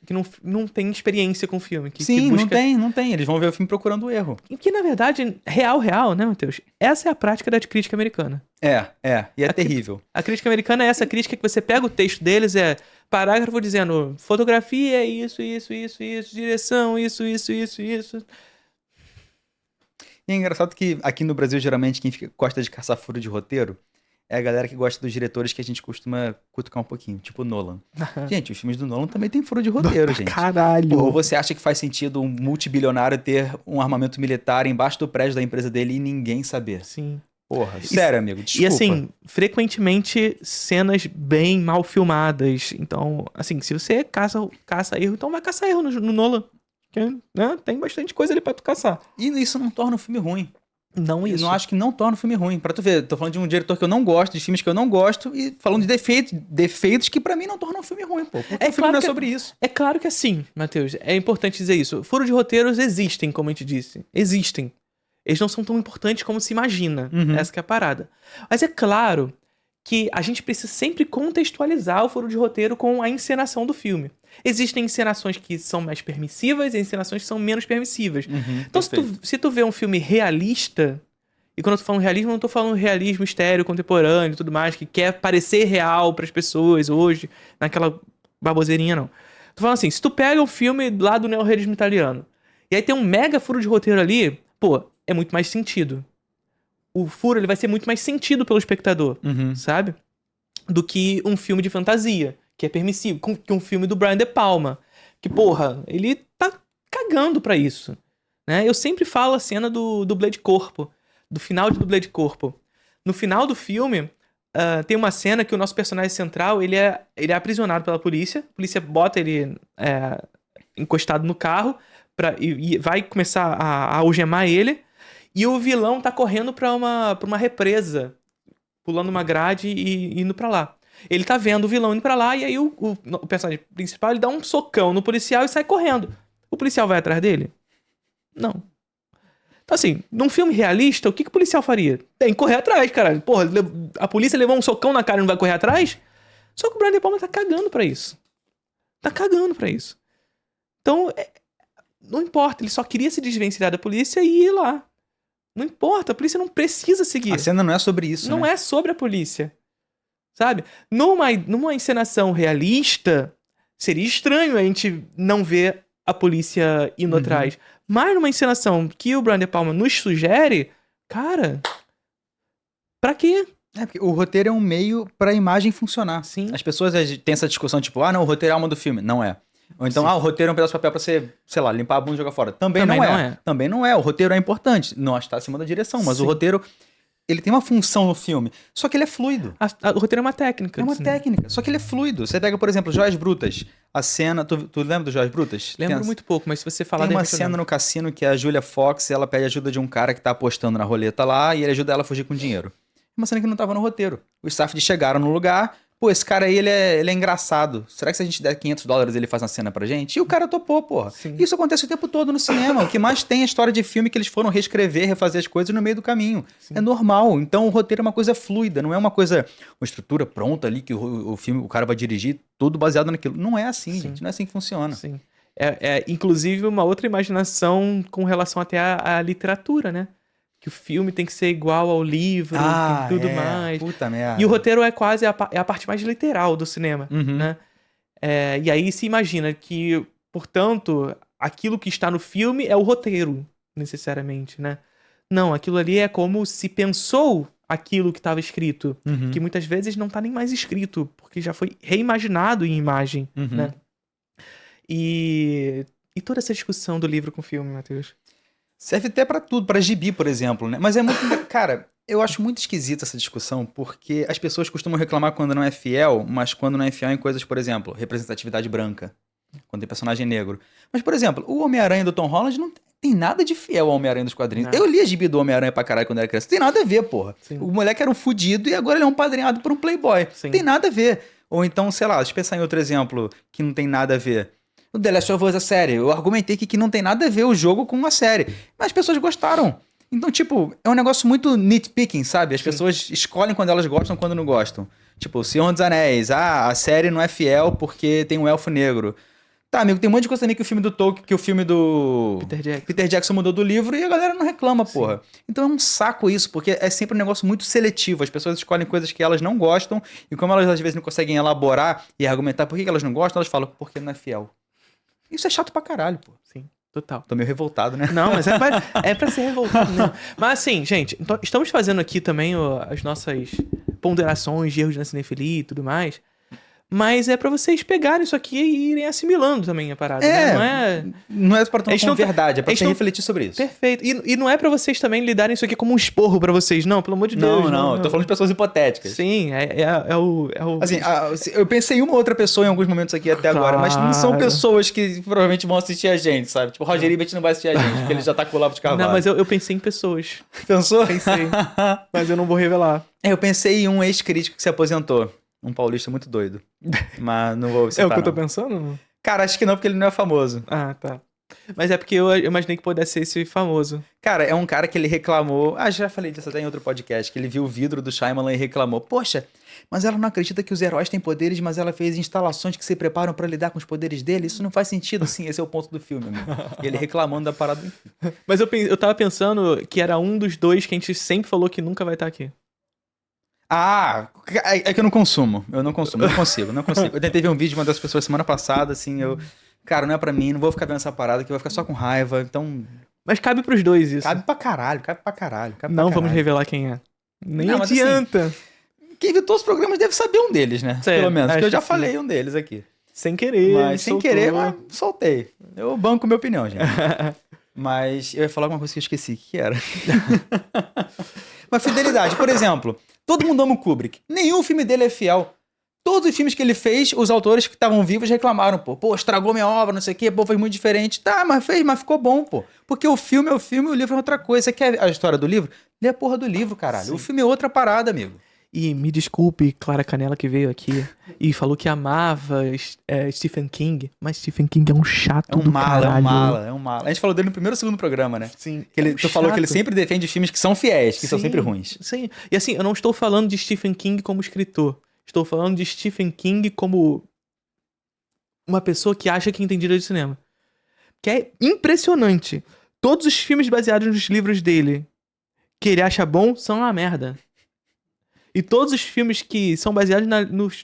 que não tem experiência com o filme. Que Sim, busca... não tem. Eles vão ver o filme procurando o erro. E que, na verdade, real, né, Matheus? Essa é a prática da crítica americana. E é terrível. A crítica americana é essa crítica que você pega o texto deles, parágrafo dizendo fotografia é isso, direção, isso. E é engraçado que aqui no Brasil, geralmente, quem gosta de caçar furo de roteiro é a galera que gosta dos diretores que a gente costuma cutucar um pouquinho, tipo o Nolan. Gente, os filmes do Nolan também tem furo de roteiro, gente. Caralho. Ou você acha que faz sentido um multibilionário ter um armamento militar embaixo do prédio da empresa dele e ninguém saber? Sim. Porra, sério, amigo, desculpa. E assim, frequentemente cenas bem mal filmadas. Então, assim, se você caça erro, então vai caçar erro no Nolan. Que, né, tem bastante coisa ali pra tu caçar. E isso não torna o filme ruim. Não Eu isso. não acho que não torna o filme ruim. Pra tu ver, tô falando de um diretor que eu não gosto, de filmes que eu não gosto, e falando de defeitos que pra mim não tornam o filme ruim, pô. Porque o filme não é sobre isso. É claro que assim, Matheus, é importante dizer isso. Furo de roteiros existem, como a gente disse. Existem. Eles não são tão importantes como se imagina. Essa que é a parada. Mas é claro que a gente precisa sempre contextualizar o furo de roteiro com a encenação do filme. Existem encenações que são mais permissivas e encenações que são menos permissivas. Então, se tu vê um filme realista, e quando eu tô falando realismo, eu não tô falando realismo estéreo, contemporâneo e tudo mais, que quer parecer real pras pessoas hoje, naquela baboseirinha, não. Tô falando assim, se tu pega um filme lá do neorrealismo italiano, e aí tem um mega furo de roteiro ali, pô, é muito mais sentido. O furo ele vai ser muito mais sentido pelo espectador, sabe? Do que um filme de fantasia, que é permissivo, que um filme do Brian De Palma, que, porra, ele tá cagando pra isso, né? Eu sempre falo a cena do dublê de corpo, do final de dublê de corpo. No final do filme, tem uma cena que o nosso personagem central, ele é aprisionado pela polícia, a polícia bota ele encostado no carro e vai começar a algemar ele, e o vilão tá correndo pra uma represa, pulando uma grade e indo pra lá. Ele tá vendo o vilão indo pra lá, e aí o personagem principal, ele dá um socão no policial e sai correndo. O policial vai atrás dele? Não. Então assim, num filme realista, o que o policial faria? Tem que correr atrás, cara. Porra, a polícia levou um socão na cara e não vai correr atrás? Só que o Brian De Palma tá cagando pra isso. Tá cagando pra isso. Então, não importa, ele só queria se desvencilhar da polícia e ir lá. Não importa, a polícia não precisa seguir. A cena não é sobre isso, Não né? é sobre a polícia. Sabe? Numa encenação realista, seria estranho a gente não ver a polícia indo atrás. Mas numa encenação que o Brian De Palma nos sugere, cara, pra quê? Porque o roteiro é um meio pra imagem funcionar. Sim. As pessoas têm essa discussão, tipo, não, o roteiro é a alma do filme. Não é. Ou então, o roteiro é um pedaço de papel pra você, sei lá, limpar a bunda e jogar fora. Também não é. Também não é. O roteiro é importante. Não está acima da direção, mas o roteiro, ele tem uma função no filme. Só que ele é fluido. O roteiro é uma técnica. É uma técnica. Só que ele é fluido. Você pega, por exemplo, Joias Brutas. A cena... Tu lembra do Joias Brutas? Lembro muito pouco, mas se você falar... Tem uma cena no cassino que a Julia Fox, ela pede ajuda de um cara que tá apostando na roleta lá e ele ajuda ela a fugir com dinheiro. Uma cena que não tava no roteiro. Os Safdie chegaram no lugar... Pô, esse cara aí, ele é engraçado. Será que se a gente der $500 ele faz uma cena pra gente? E o cara topou, porra. Sim. Isso acontece o tempo todo no cinema. O que mais tem é a história de filme que eles foram reescrever, refazer as coisas no meio do caminho. Sim. É normal. Então o roteiro é uma coisa fluida, não é uma coisa, uma estrutura pronta ali que o filme, o cara vai dirigir, tudo baseado naquilo. Não é assim, gente. Não é assim que funciona. Sim. Inclusive uma outra imaginação com relação até à literatura, né? Que o filme tem que ser igual ao livro e tudo mais. Puta merda. E o roteiro é quase a parte mais literal do cinema, né? E aí se imagina que, portanto, aquilo que está no filme é o roteiro, necessariamente, né? Não, aquilo ali é como se pensou aquilo que estava escrito, que muitas vezes não está nem mais escrito, porque já foi reimaginado em imagem, né? E E toda essa discussão do livro com o filme, Matheus? Serve até pra tudo, pra gibi, por exemplo, né? Mas é muito... Cara, eu acho muito esquisita essa discussão, porque as pessoas costumam reclamar quando não é fiel, mas quando não é fiel em coisas, por exemplo, representatividade branca, quando tem personagem negro. Mas, por exemplo, o Homem-Aranha do Tom Holland não tem nada de fiel ao Homem-Aranha dos quadrinhos. Não. Eu li a gibi do Homem-Aranha pra caralho quando era criança. Tem nada a ver, porra. Sim. O moleque era um fudido e agora ele é um padrinhado por um playboy. Sim. Tem nada a ver. Ou então, sei lá, deixa eu pensar em outro exemplo que não tem nada a ver. O The Last of Us, a série. Eu argumentei que não tem nada a ver o jogo com a série. Mas as pessoas gostaram. Então, tipo, é um negócio muito nitpicking, sabe? As pessoas escolhem quando elas gostam quando não gostam. Tipo, Senhor dos Anéis. Ah, a série não é fiel porque tem um elfo negro. Tá, amigo, tem um monte de coisa também que o filme do Tolkien, que o filme do Peter Jackson mudou do livro e a galera não reclama, porra. Então é um saco isso, porque é sempre um negócio muito seletivo. As pessoas escolhem coisas que elas não gostam e como elas às vezes não conseguem elaborar e argumentar por que elas não gostam, elas falam, porque não é fiel. Isso é chato pra caralho, pô. Sim, total. Tô meio revoltado, né? Não, mas é pra ser revoltado, né? Mas assim, gente, então, estamos fazendo aqui também as nossas ponderações de erros na cinefilia e tudo mais. Mas é pra vocês pegarem isso aqui e irem assimilando também a parada, né? Não é pra tomar como tá- verdade, é pra a gente você não- refletir sobre isso. Perfeito. E não é pra vocês também lidarem isso aqui como um esporro pra vocês, não, pelo amor de Deus. Não, eu tô falando de pessoas hipotéticas. Sim, é o... Assim, eu pensei em uma outra pessoa em alguns momentos aqui até agora, mas não são Claro. pessoas que provavelmente vão assistir a gente, sabe? Tipo, o Roger Ebert não vai assistir a gente, porque ele já tá com o Olavo de Carvalho. Não, mas eu pensei em pessoas. Pensou? Pensei. Mas eu não vou revelar. Eu pensei em um ex-crítico que se aposentou. Um paulista muito doido. Mas não vou citar, É o que eu tô não. pensando? Cara, acho que não, porque ele não é famoso. Ah, tá. Mas é porque eu imaginei que pudesse ser esse famoso. Cara, é um cara que ele reclamou... Ah, já falei disso até em outro podcast, que ele viu o vidro do Shyamalan e reclamou. Poxa, mas ela não acredita que os heróis têm poderes, mas ela fez instalações que se preparam pra lidar com os poderes dele? Isso não faz sentido. Sim, esse é o ponto do filme, amigo. E ele reclamando da parada. Mas eu tava pensando que era um dos dois que a gente sempre falou que nunca vai estar aqui. Ah, é que eu não consumo. Eu não consumo, não consigo. Eu tentei ver um vídeo de uma das pessoas semana passada, assim, cara, não é pra mim, não vou ficar vendo essa parada, que eu vou ficar só com raiva, então... Mas cabe pros dois isso. Cabe pra caralho. Não vamos revelar quem é. Nem Não, mas adianta. Quem viu todos os programas deve saber um deles, né? Sério, Pelo menos, acho porque eu já que sim. falei um deles aqui. Sem querer. Mas sem soltou. querer, mas soltei. Eu banco minha opinião, gente. Mas eu ia falar alguma coisa que eu esqueci. O que era? Mas fidelidade, por exemplo, todo mundo ama o Kubrick. Nenhum filme dele é fiel. Todos os filmes que ele fez, os autores que estavam vivos reclamaram, pô. Pô, estragou minha obra, não sei o quê, pô, fez muito diferente. Tá, mas fez, mas ficou bom, pô. Porque o filme é o filme e o livro é outra coisa. Você quer a história do livro? Lê a porra do livro, caralho. Sim. O filme é outra parada, amigo. E me desculpe, Clara Canela, que veio aqui e falou que amava Stephen King, mas Stephen King é um chato do caralho. É um mala. A gente falou dele no primeiro ou segundo programa, né? Sim. Que ele, tu falou que ele sempre defende filmes que são fiéis, que são Sim, sempre ruins. Sim. E assim, eu não estou falando de Stephen King como escritor. Estou falando de Stephen King como uma pessoa que acha que entende de cinema. Que é impressionante. Todos os filmes baseados nos livros dele que ele acha bom são uma merda. E todos os filmes que são baseados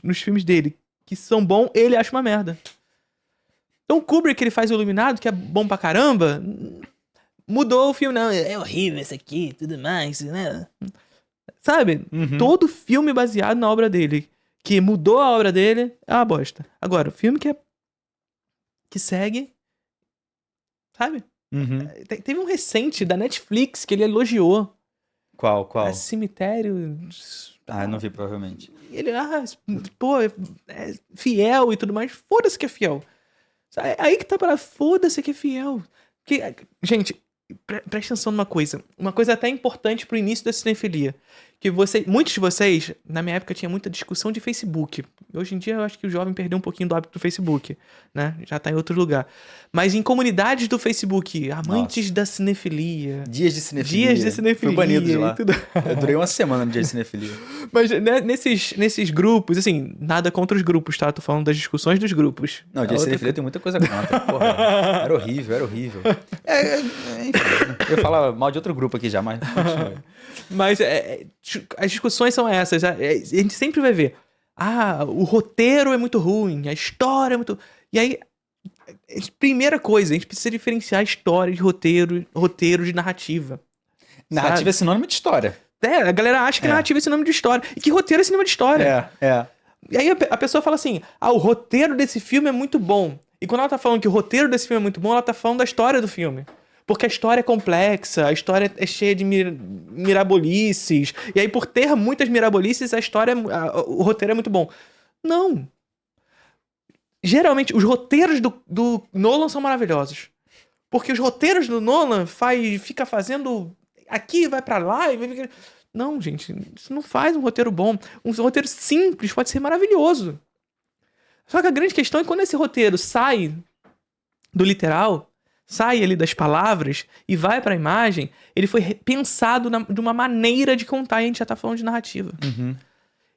nos filmes dele que são bons, ele acha uma merda. Então o Kubrick, ele faz o Iluminado, que é bom pra caramba, mudou o filme. Não, é horrível esse aqui, tudo mais, né? Sabe? Uhum. Todo filme baseado na obra dele, que mudou a obra dele, é uma bosta. Agora, o filme que segue, sabe? Uhum. Teve um recente da Netflix que ele elogiou. Qual? É Cemitério... Ah, eu não vi, provavelmente. Ele, pô, é fiel e tudo mais. Foda-se que é fiel. É aí que tá para foda-se que é fiel. Porque, gente, presta atenção numa coisa. Uma coisa até importante pro início da cinefilia. Que muitos de vocês, na minha época, tinha muita discussão de Facebook. Hoje em dia, eu acho que o jovem perdeu um pouquinho do hábito do Facebook, né? Já tá em outro lugar. Mas em comunidades do Facebook, amantes da cinefilia. Dias de cinefilia. Fui banido de lá. Tudo. Eu durei uma semana no dia de cinefilia. Mas né, nesses grupos, assim, nada contra os grupos, tá? Tô falando das discussões dos grupos. Não, o dia de cinefilia tem muita coisa contra. Porra, era horrível. Enfim, eu ia falar mal de outro grupo aqui já, mas... Mas as discussões são essas. A gente sempre vai ver. O roteiro é muito ruim, a história é muito... E aí, primeira coisa, a gente precisa diferenciar história de roteiro de narrativa. Narrativa sabe? é sinônimo de história. A galera acha que narrativa é sinônimo de história. E que roteiro é sinônimo de história. É. E aí a pessoa fala assim, o roteiro desse filme é muito bom. E quando ela tá falando que o roteiro desse filme é muito bom, ela tá falando da história do filme. Porque a história é complexa, a história é cheia de mirabolices. E aí, por ter muitas mirabolices, o roteiro é muito bom. Não. Geralmente, os roteiros do Nolan são maravilhosos. Porque os roteiros do Nolan fica fazendo... Aqui, vai pra lá... Não, gente. Isso não faz um roteiro bom. Um roteiro simples pode ser maravilhoso. Só que a grande questão é quando esse roteiro sai do literal, sai ali das palavras e vai pra imagem, ele foi pensado de uma maneira de contar e a gente já tá falando de narrativa. Uhum.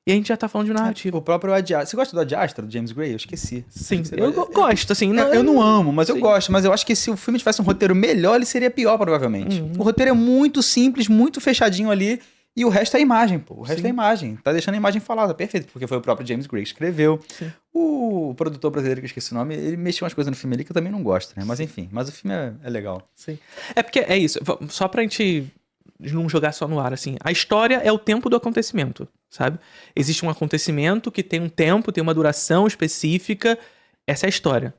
E a gente já tá falando de narrativa. O próprio Ad Astra. Você gosta do Ad Astra, do James Gray? Eu esqueci. Sim, eu gosto, assim. Eu não amo, mas eu gosto. Mas eu acho que se o filme tivesse um roteiro melhor, ele seria pior, provavelmente. O roteiro é muito simples, muito fechadinho ali. E o resto é a imagem, pô. O resto é a imagem. Tá deixando a imagem falada. Perfeito, porque foi o próprio James Gray que escreveu. Sim. O produtor brasileiro, que eu esqueci o nome, ele mexeu umas coisas no filme ali que eu também não gosto, né? Mas enfim, mas o filme é legal. Sim. É porque é isso. Só pra gente não jogar só no ar, assim. A história é o tempo do acontecimento, sabe? Existe um acontecimento que tem um tempo, tem uma duração específica. Essa é a história.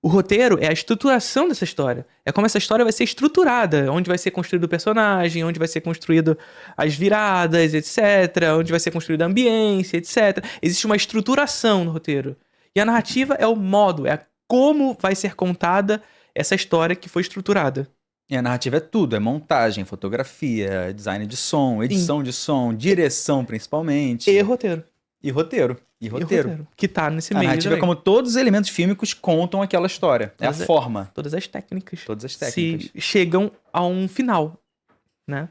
O roteiro é a estruturação dessa história. É como essa história vai ser estruturada. Onde vai ser construído o personagem, onde vai ser construído as viradas, etc. Onde vai ser construída a ambiência, etc. Existe uma estruturação no roteiro. E a narrativa é o modo, é como vai ser contada essa história que foi estruturada. E a narrativa é tudo. É montagem, fotografia, design de som, edição de som, direção principalmente. E roteiro. E roteiro. Que tá nesse meio. A narrativa é como todos os elementos fílmicos contam aquela história. É a forma. Todas as técnicas. Se chegam a um final, né?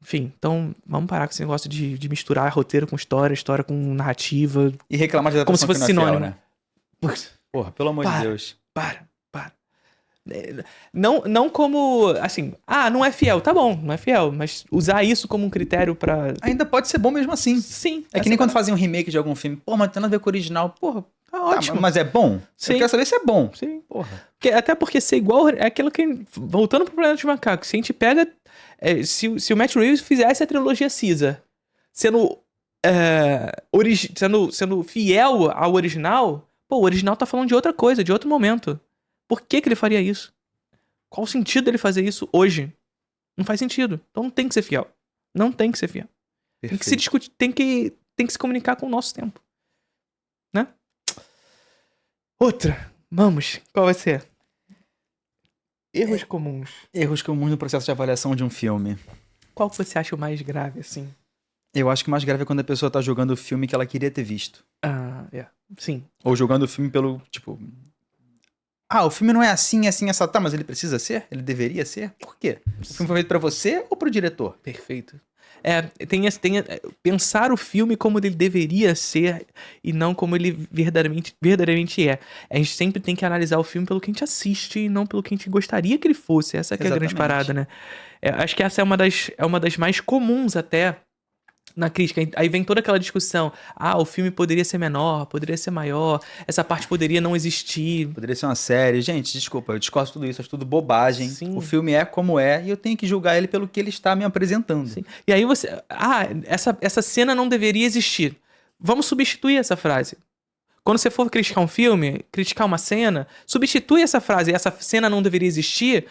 Enfim, então vamos parar com esse negócio de misturar roteiro com história com narrativa. E reclamar de adaptação como se fosse sinônimo, né? Porra, pelo amor de Deus. Para. Não como, assim, não é fiel. Tá bom, não é fiel. Mas usar isso como um critério pra... Ainda pode ser bom mesmo assim. Sim. É que nem quando fazem um remake de algum filme. Pô, mas tem nada a ver com o original. Porra, tá ótimo. Mas é bom? Sim. Eu quero saber se é bom. Sim. Porra. Até porque ser igual é aquilo que... Voltando pro Planeta de Macaco. Se a gente pega... se o Matt Reeves fizesse a trilogia Caesar, sendo fiel ao original... Pô, o original tá falando de outra coisa, de outro momento. Por que ele faria isso? Qual o sentido dele fazer isso hoje? Não faz sentido. Então não tem que ser fiel. Não tem que ser fiel. Perfeito. Tem que se discutir, tem que se comunicar com o nosso tempo. Né? Outra. Vamos. Qual vai ser? Erros comuns. Erros comuns no processo de avaliação de um filme. Qual que você acha o mais grave, assim? Eu acho que o mais grave é quando a pessoa tá julgando o filme que ela queria ter visto. Sim. Ou julgando o filme pelo, tipo... o filme não é assim, essa... Tá, mas ele precisa ser? Ele deveria ser? Por quê? O filme foi feito pra você ou pro diretor? Perfeito. Pensar o filme como ele deveria ser e não como ele verdadeiramente é. A gente sempre tem que analisar o filme pelo que a gente assiste e não pelo que a gente gostaria que ele fosse. Essa que é a grande parada, né? Acho que essa é uma das mais comuns até na crítica. Aí vem toda aquela discussão. O filme poderia ser menor, poderia ser maior, essa parte poderia não existir. Poderia ser uma série. Gente, desculpa, eu discordo de tudo isso, acho tudo bobagem. Sim. O filme é como é e eu tenho que julgar ele pelo que ele está me apresentando. Sim. E aí você... essa cena não deveria existir. Vamos substituir essa frase. Quando você for criticar um filme, criticar uma cena, substitui essa frase. Essa cena não deveria existir.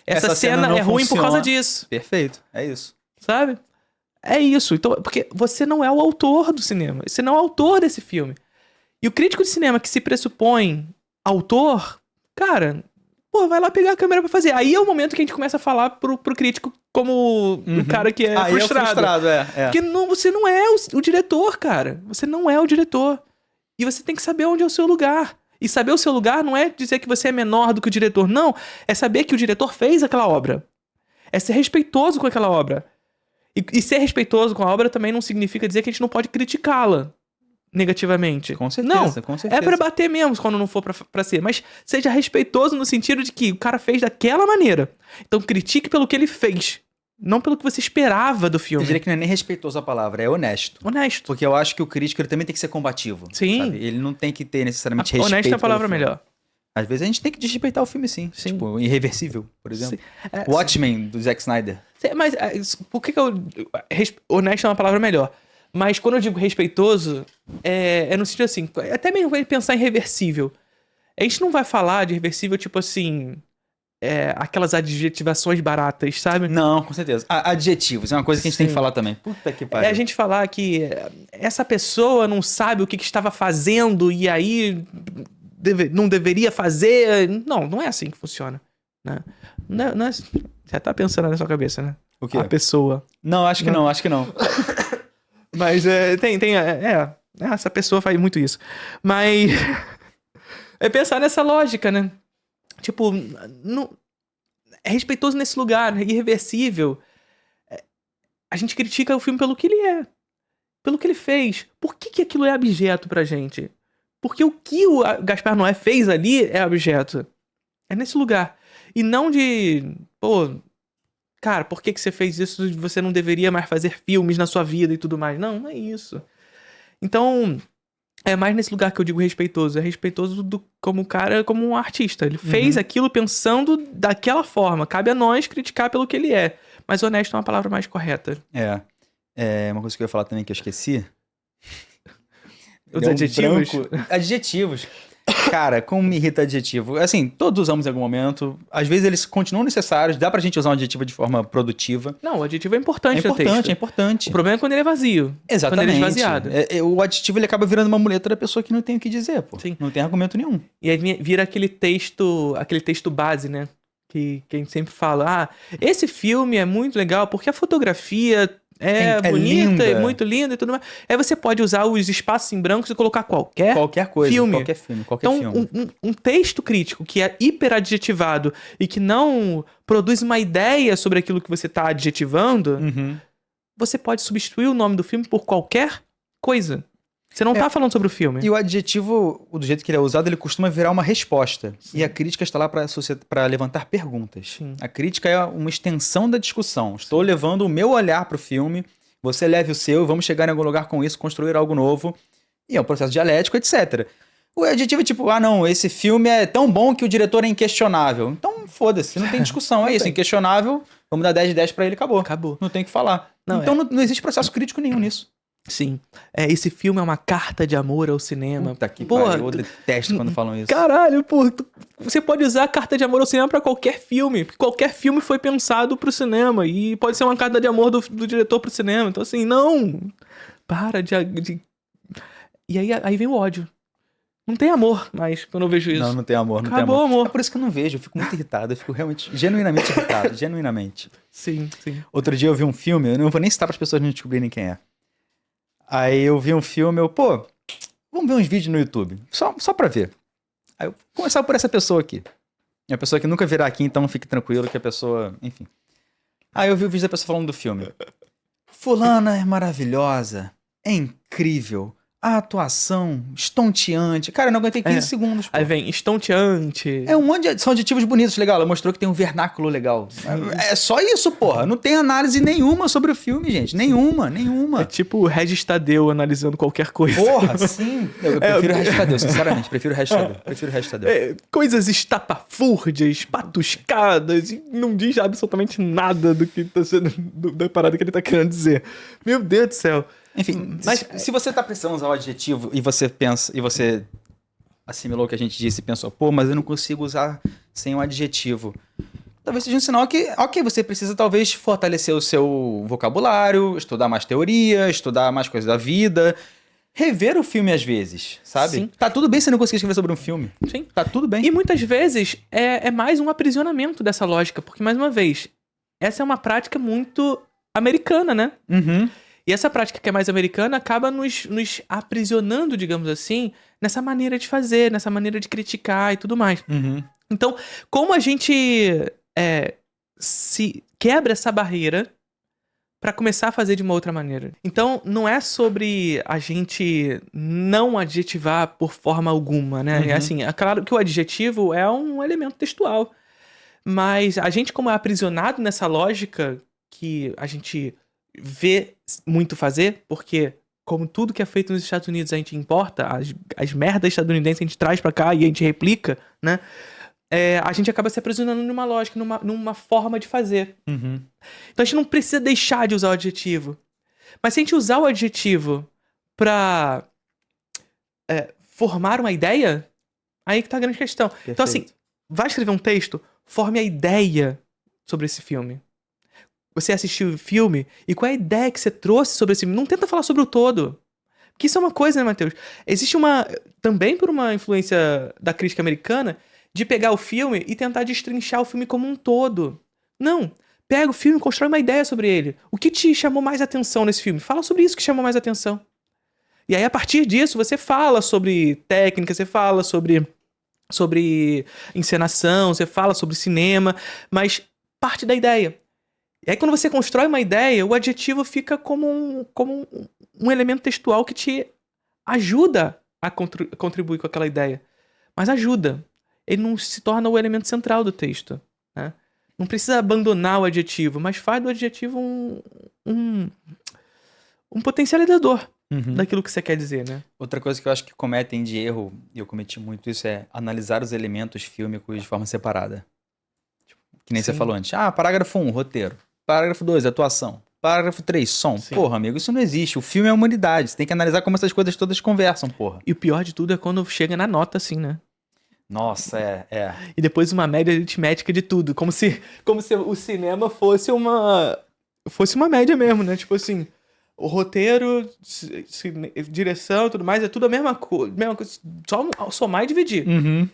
Essa cena é ruim por causa disso. Perfeito, é isso. Sabe? É isso. Então, porque você não é o autor do cinema. Você não é o autor desse filme. E o crítico de cinema que se pressupõe autor, cara, vai lá pegar a câmera pra fazer. Aí é o momento que a gente começa a falar pro crítico como um cara que é frustrado. Porque você não é o diretor, cara. Você não é o diretor. E você tem que saber onde é o seu lugar. E saber o seu lugar não é dizer que você é menor do que o diretor. Não. É saber que o diretor fez aquela obra. É ser respeitoso com aquela obra. E ser respeitoso com a obra também não significa dizer que a gente não pode criticá-la negativamente. Com certeza, não, com certeza. É pra bater mesmo quando não for pra ser. Mas seja respeitoso no sentido de que o cara fez daquela maneira. Então critique pelo que ele fez. Não pelo que você esperava do filme. Eu diria que não é nem respeitoso a palavra, é honesto. Honesto. Porque eu acho que o crítico ele também tem que ser combativo. Sim. Sabe? Ele não tem que ter necessariamente respeito. Honesto é a palavra melhor. Às vezes a gente tem que desrespeitar o filme, sim. Tipo, Irreversível, por exemplo. Watchmen, do Zack Snyder. Por que eu... Honesto é uma palavra melhor. Mas quando eu digo respeitoso, é no sentido assim... Até mesmo pensar em reversível. A gente não vai falar de reversível, tipo assim, aquelas adjetivações baratas, sabe? Não, com certeza. Adjetivos, é uma coisa que a gente tem que falar também. Puta que pariu. É a gente falar que essa pessoa não sabe o que estava fazendo e aí não deveria fazer. Não, não é assim que funciona. Né? Não é, já tá pensando na sua cabeça, né? O quê? A pessoa. Não, acho que não. Mas essa pessoa faz muito isso. Mas é pensar nessa lógica, né? Tipo, não, é respeitoso nesse lugar, é irreversível. A gente critica o filme pelo que ele é. Pelo que ele fez. Por que aquilo é abjeto pra gente? Porque o que o Gaspar Noé fez ali é abjeto. É nesse lugar. E não de... Pô, cara, por que você fez isso? Você não deveria mais fazer filmes na sua vida e tudo mais. Não, não é isso. Então, é mais nesse lugar que eu digo respeitoso. É respeitoso como cara, como um artista. Ele fez aquilo pensando daquela forma. Cabe a nós criticar pelo que ele é. Mas honesto é uma palavra mais correta. É uma coisa que eu ia falar também que eu esqueci. Os adjetivos? Adjetivos. Cara, como me irrita adjetivo. Assim, todos usamos em algum momento. Às vezes eles continuam necessários. Dá pra gente usar um adjetivo de forma produtiva. Não, o adjetivo é importante no texto. É importante. O problema é quando ele é vazio. Exatamente. Quando ele é esvaziado. O adjetivo ele acaba virando uma muleta da pessoa que não tem o que dizer, pô. Sim. Não tem argumento nenhum. E aí vira aquele texto base, né? Que a gente sempre fala, esse filme é muito legal porque a fotografia é bonita e muito linda e tudo mais. Aí você pode usar os espaços em brancos e colocar qualquer coisa, filme. Qualquer filme. Então, um texto crítico que é hiperadjetivado e que não produz uma ideia sobre aquilo que você está adjetivando, você pode substituir o nome do filme por qualquer coisa. Você não tá falando sobre o filme. E o adjetivo, do jeito que ele é usado, ele costuma virar uma resposta. Sim. E a crítica está lá para levantar perguntas. Sim. A crítica é uma extensão da discussão. Estou levando o meu olhar para o filme, você leve o seu, vamos chegar em algum lugar com isso, construir algo novo. E é um processo dialético, etc. O adjetivo é tipo, não, esse filme é tão bom que o diretor é inquestionável. Então, foda-se, não tem discussão. É isso, inquestionável, vamos dar 10 de 10 para ele, acabou. Não tem o que falar. Então não existe processo crítico nenhum nisso. Sim. Esse filme é uma carta de amor ao cinema. Puta que pariu, eu detesto quando falam isso. Caralho, pô. Você pode usar a carta de amor ao cinema pra qualquer filme. Qualquer filme foi pensado pro cinema. E pode ser uma carta de amor do diretor pro cinema. Então, assim, não. Para de... E aí vem o ódio. Não tem amor mais quando eu vejo isso. Não tem amor. Não Acabou tem amor. É por isso que eu não vejo. Eu fico muito irritado. Eu fico realmente, genuinamente irritado. Genuinamente. Sim. Outro dia eu vi um filme. Eu não vou nem citar para as pessoas não descobrirem quem é. Aí eu vi um filme, vamos ver uns vídeos no YouTube, só pra ver. Aí eu vou começar por essa pessoa aqui. É uma pessoa que nunca virá aqui, então fique tranquilo que a pessoa, enfim. Aí eu vi o vídeo da pessoa falando do filme. Fulana é maravilhosa, é incrível, a atuação estonteante. Cara, eu não aguentei 15 segundos. Pô. Aí vem estonteante. São adjetivos bonitos, legal. Ela mostrou que tem um vernáculo legal. É só isso, porra. Não tem análise nenhuma sobre o filme, gente. Nenhuma. É tipo o Regis Tadeu analisando qualquer coisa. Porra, sim. Eu prefiro o Regis Tadeu, sinceramente. Prefiro o Regis Tadeu. Coisas estapafúrdias, patuscadas, e não diz absolutamente nada do que tá sendo, da parada que ele tá querendo dizer. Meu Deus do céu. Enfim, mas se você tá precisando usar o adjetivo e você pensa, e você assimilou o que a gente disse e pensou, mas eu não consigo usar sem um adjetivo. Talvez seja um sinal que, você precisa talvez fortalecer o seu vocabulário, estudar mais teoria, estudar mais coisas da vida, rever o filme às vezes, sabe? Sim. Tá tudo bem se não conseguir escrever sobre um filme. Sim. Tá tudo bem. E muitas vezes é mais um aprisionamento dessa lógica, porque, mais uma vez, essa é uma prática muito americana, né? E essa prática que é mais americana acaba nos aprisionando, digamos assim, nessa maneira de fazer, nessa maneira de criticar e tudo mais. Então, como a gente se quebra essa barreira pra começar a fazer de uma outra maneira? Então, não é sobre a gente não adjetivar por forma alguma, né? Assim, é claro que o adjetivo é um elemento textual. Mas a gente, como é aprisionado nessa lógica que a gente vê muito fazer, porque como tudo que é feito nos Estados Unidos a gente importa, as merdas estadunidenses a gente traz pra cá e a gente replica, né? A gente acaba se aprisionando numa lógica, numa forma de fazer. Então a gente não precisa deixar de usar o adjetivo. Mas se a gente usar o adjetivo pra formar uma ideia, Aí que tá a grande questão. Perfeito. Então, assim, vai escrever um texto, forme a ideia sobre esse filme. Você assistiu o filme e qual é a ideia que você trouxe sobre esse filme? Não tenta falar sobre o todo. Porque isso é uma coisa, né, Matheus? Existe também por uma influência da crítica americana, de pegar o filme e tentar destrinchar o filme como um todo. Não. Pega o filme e constrói uma ideia sobre ele. O que te chamou mais atenção nesse filme? Fala sobre isso que chamou mais atenção. E aí, a partir disso, você fala sobre técnica, você fala sobre encenação, você fala sobre cinema, mas parte da ideia. E aí, quando você constrói uma ideia, o adjetivo fica como um elemento textual que te ajuda a contribuir com aquela ideia. Mas ajuda. Ele não se torna o elemento central do texto, né? Não precisa abandonar o adjetivo, mas faz do adjetivo um potencializador daquilo que você quer dizer, né? Outra coisa que eu acho que cometem de erro, e eu cometi muito isso, é analisar os elementos fílmicos de forma separada. Tipo, que nem Sim. você falou antes. Parágrafo 1, roteiro. Parágrafo 2, atuação. Parágrafo 3, som. Sim. Porra, amigo, isso não existe. O filme é a humanidade. Você tem que analisar como essas coisas todas conversam, porra. E o pior de tudo é quando chega na nota, assim, né? Nossa, é. E depois uma média aritmética de tudo. Como se o cinema fosse uma média mesmo, né? Tipo assim, o roteiro, direção e tudo mais, é tudo a mesma coisa. Só somar e dividir,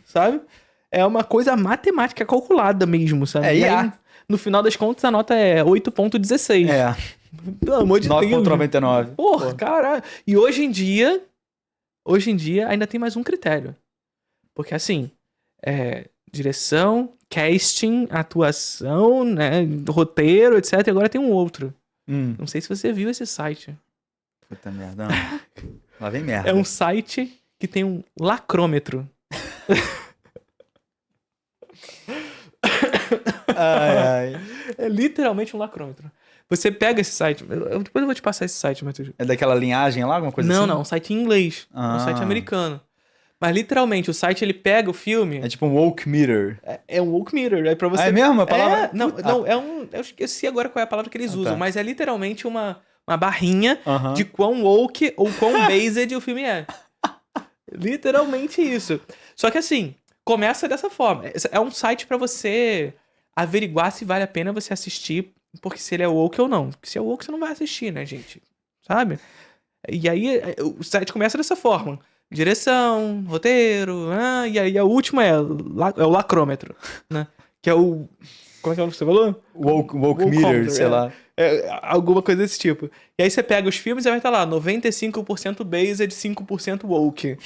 sabe? É uma coisa matemática calculada mesmo, sabe? É, E IA. aí, no final das contas, a nota é 8,16. É. Pelo amor de Deus. 9,99. Porra, caralho. E hoje em dia, ainda tem mais um critério. Porque assim, direção, casting, atuação, né, roteiro, etc. Agora tem um outro. Não sei se você viu esse site. Puta merda. Lá vem merda. É um site que tem um lacrômetro. Ai. É literalmente um lacrômetro. Você pega esse site. Depois eu vou te passar esse site, Matheus. É daquela linhagem lá, alguma coisa assim? Não, um site em inglês. Um site americano. Mas literalmente, o site ele pega o filme. É tipo um woke meter. É um woke meter. É pra você. É mesmo? A palavra? Não, eu esqueci agora qual é a palavra que eles usam, tá. mas é literalmente uma barrinha Aham. de quão woke ou quão based o filme é. Literalmente isso. Só que assim, começa dessa forma. É um site pra você averiguar se vale a pena você assistir, porque se ele é woke ou não. Porque se é woke, você não vai assistir, né, gente? Sabe? E aí, o site começa dessa forma. Direção, roteiro, e aí a última é o lacrômetro, né? Que é o... Como é que é o que você falou? Woke meter, sei lá. Alguma coisa desse tipo. E aí você pega os filmes e vai estar lá, 95% based, 5% woke.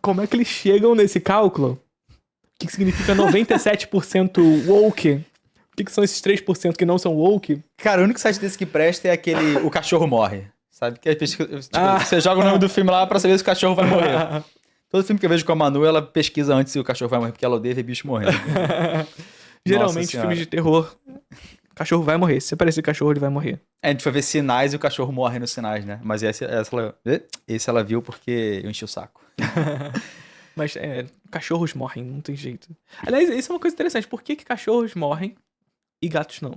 Como é que eles chegam nesse cálculo? O que significa 97% woke? O que são esses 3% que não são woke? Cara, o único site desse que presta é aquele O Cachorro Morre. Sabe? Que é você joga o nome do filme lá pra saber se o cachorro vai morrer. Todo filme que eu vejo com a Manu, ela pesquisa antes se o cachorro vai morrer, porque ela odeia ver bicho morrendo. Geralmente, filmes de terror, o cachorro vai morrer. Se aparecer cachorro, ele vai morrer. A gente foi ver Sinais e o cachorro morre nos Sinais, né? Mas esse ela viu porque eu enchi o saco. Mas cachorros morrem, não tem jeito. Aliás, isso é uma coisa interessante. Por que cachorros morrem e gatos não?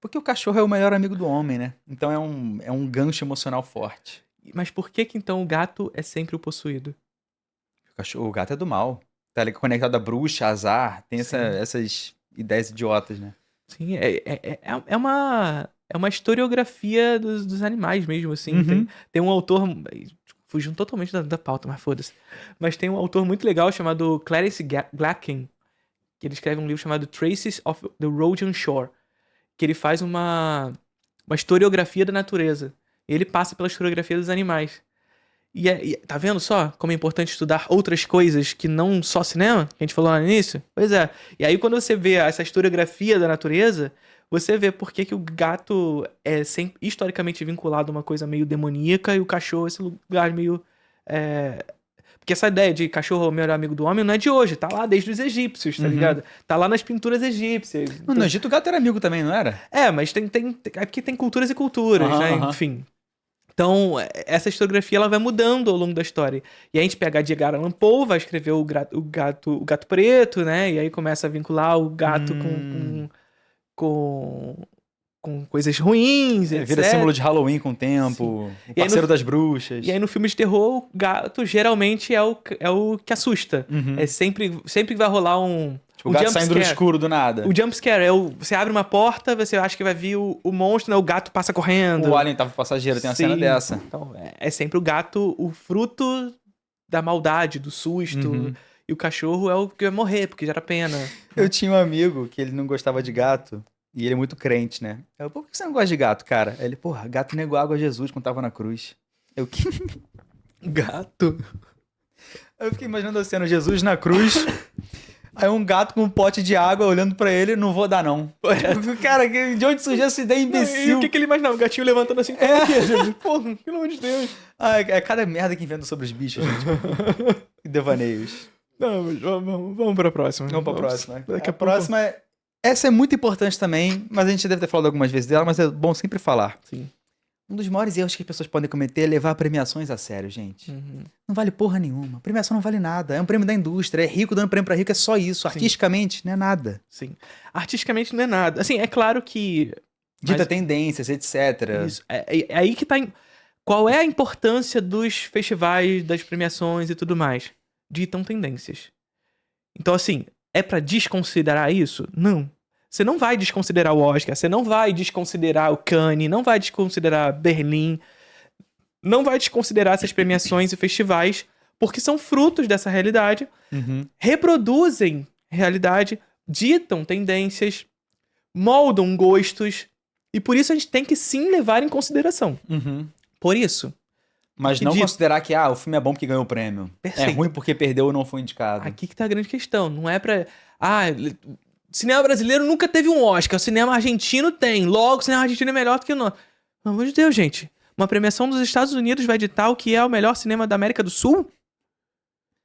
Porque o cachorro é o melhor amigo do homem, né? Então é um gancho emocional forte. Mas por que então o gato é sempre o possuído? O gato é do mal. Tá ali conectado a bruxa, azar. Tem Sim. essas ideias idiotas, né? Sim, é uma historiografia dos animais mesmo, assim. Tem um autor... Fugindo totalmente da pauta, mas foda-se. Mas tem um autor muito legal chamado Clarice Glacken, que ele escreve um livro chamado Traces of the Rhodian Shore, que ele faz uma historiografia da natureza. E ele passa pela historiografia dos animais. E tá vendo só como é importante estudar outras coisas que não só cinema? Que a gente falou lá no início? Pois é. E aí quando você vê essa historiografia da natureza, você vê por que o gato é sempre historicamente vinculado a uma coisa meio demoníaca e o cachorro esse lugar meio... Porque essa ideia de cachorro é o melhor amigo do homem não é de hoje, tá lá desde os egípcios, tá ligado? Tá lá nas pinturas egípcias. No Egito o gato era amigo também, não era? Mas aqui tem culturas e culturas, né? Enfim. Então, essa historiografia ela vai mudando ao longo da história. E aí a gente pega a Edgar Allan Poe, vai escrever o gato preto, né? E aí começa a vincular o gato com com coisas ruins, etc. Vira símbolo de Halloween com o tempo, o parceiro das bruxas. E aí no filme de terror, o gato geralmente é o que assusta. É sempre que vai rolar um... Tipo, o gato saindo do escuro do nada. O jumpscare você abre uma porta, você acha que vai vir o monstro, né? O gato passa correndo. O Alien tava passageiro, tem uma cena dessa. Então, é sempre o gato, o fruto da maldade, do susto. E o cachorro é o que vai morrer, porque gera pena. Eu tinha um amigo que ele não gostava de gato. E ele é muito crente, né? Eu, por que você não gosta de gato, cara? Ele, porra, gato negou água a Jesus quando tava na cruz. Eu, que... Gato? Eu fiquei imaginando a cena, Jesus na cruz... Aí um gato com um pote de água olhando pra ele, não vou dar não. Cara, de onde surgiu essa ideia imbecil? E o que ele imaginava? O gatinho levantando assim, porra, pelo amor de Deus. É cada merda que inventa sobre os bichos, gente. E devaneios. Não, mas vamos pra próxima. Vamos pra próxima. Daqui a próxima essa é muito importante também, mas a gente deve ter falado algumas vezes dela, mas é bom sempre falar. Sim. Um dos maiores erros que as pessoas podem cometer é levar premiações a sério, gente. Não vale porra nenhuma. Premiação não vale nada. É um prêmio da indústria. É rico dando prêmio pra rico, é só isso. Artisticamente, não é nada. Sim. Artisticamente não é nada. Assim, é claro que... Dita tendências, etc. Isso. É aí que tá... Qual é a importância dos festivais, das premiações e tudo mais? Ditam tendências. Então, assim, é pra desconsiderar isso? Não. Você não vai desconsiderar o Oscar, você não vai desconsiderar o Cannes, não vai desconsiderar Berlim, não vai desconsiderar essas premiações e festivais, porque são frutos dessa realidade, reproduzem realidade, ditam tendências, moldam gostos, e por isso a gente tem que sim levar em consideração. Por isso. Mas não considerar que o filme é bom porque ganhou o prêmio. Perfeito. É ruim porque perdeu ou não foi indicado. Aqui que tá a grande questão. Não é pra... cinema brasileiro nunca teve um Oscar. O cinema argentino tem. Logo, o cinema argentino é melhor do que o nosso. Pelo amor de Deus, gente. Uma premiação dos Estados Unidos vai ditar o que é o melhor cinema da América do Sul?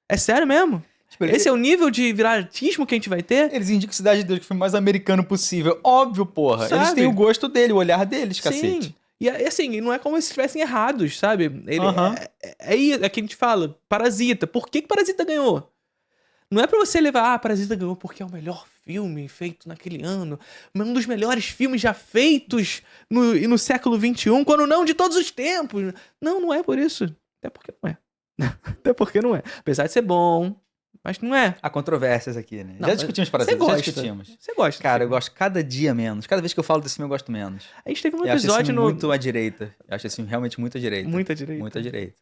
É sério mesmo? Tipo, esse é o nível de viratismo que a gente vai ter? Eles indicam Cidade de Deus, que foi o mais americano possível. Óbvio, porra. Sabe? Eles têm o gosto dele, o olhar deles, cacete. Sim. E assim, não é como se estivessem errados, sabe? É que a gente fala, Parasita. Por que Parasita ganhou? Não é pra você levar, Parasita ganhou porque é o melhor filme feito naquele ano, um dos melhores filmes já feitos no século XXI, quando não de todos os tempos. Não é por isso. Até porque não é. Até porque não é. Apesar de ser bom, mas não é. Há controvérsias aqui, né? Não, já discutimos Parasita, já discutimos. Você gosta. Cara, eu gosto cada dia menos. Cada vez que eu falo desse filme, eu gosto menos. A gente teve um episódio episódio eu acho muito à direita. Eu acho assim, realmente muito à direita. Muita direita. Muita direita.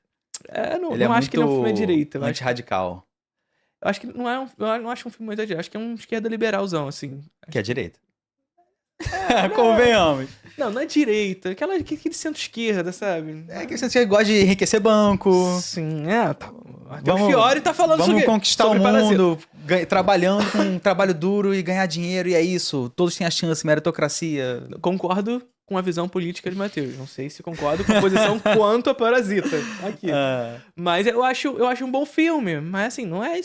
Ele não acho que ele é um filme à direita. Anti-radical. Eu acho que não é eu não acho um filme muito à direita. Acho que é um esquerda liberalzão, assim. Que é direita. Convenhamos. Não é direita. Aquele centro-esquerda, sabe? É que você gosta de enriquecer banco. Sim, tá. Até o Fiore tá falando sobre conquistar o mundo, trabalhando com um trabalho duro e ganhar dinheiro, e é isso. Todos têm a chance, meritocracia. Concordo com a visão política de Matheus. Não sei se concordo com a posição quanto a Parasita. Aqui. Mas eu acho um bom filme. Mas assim, não é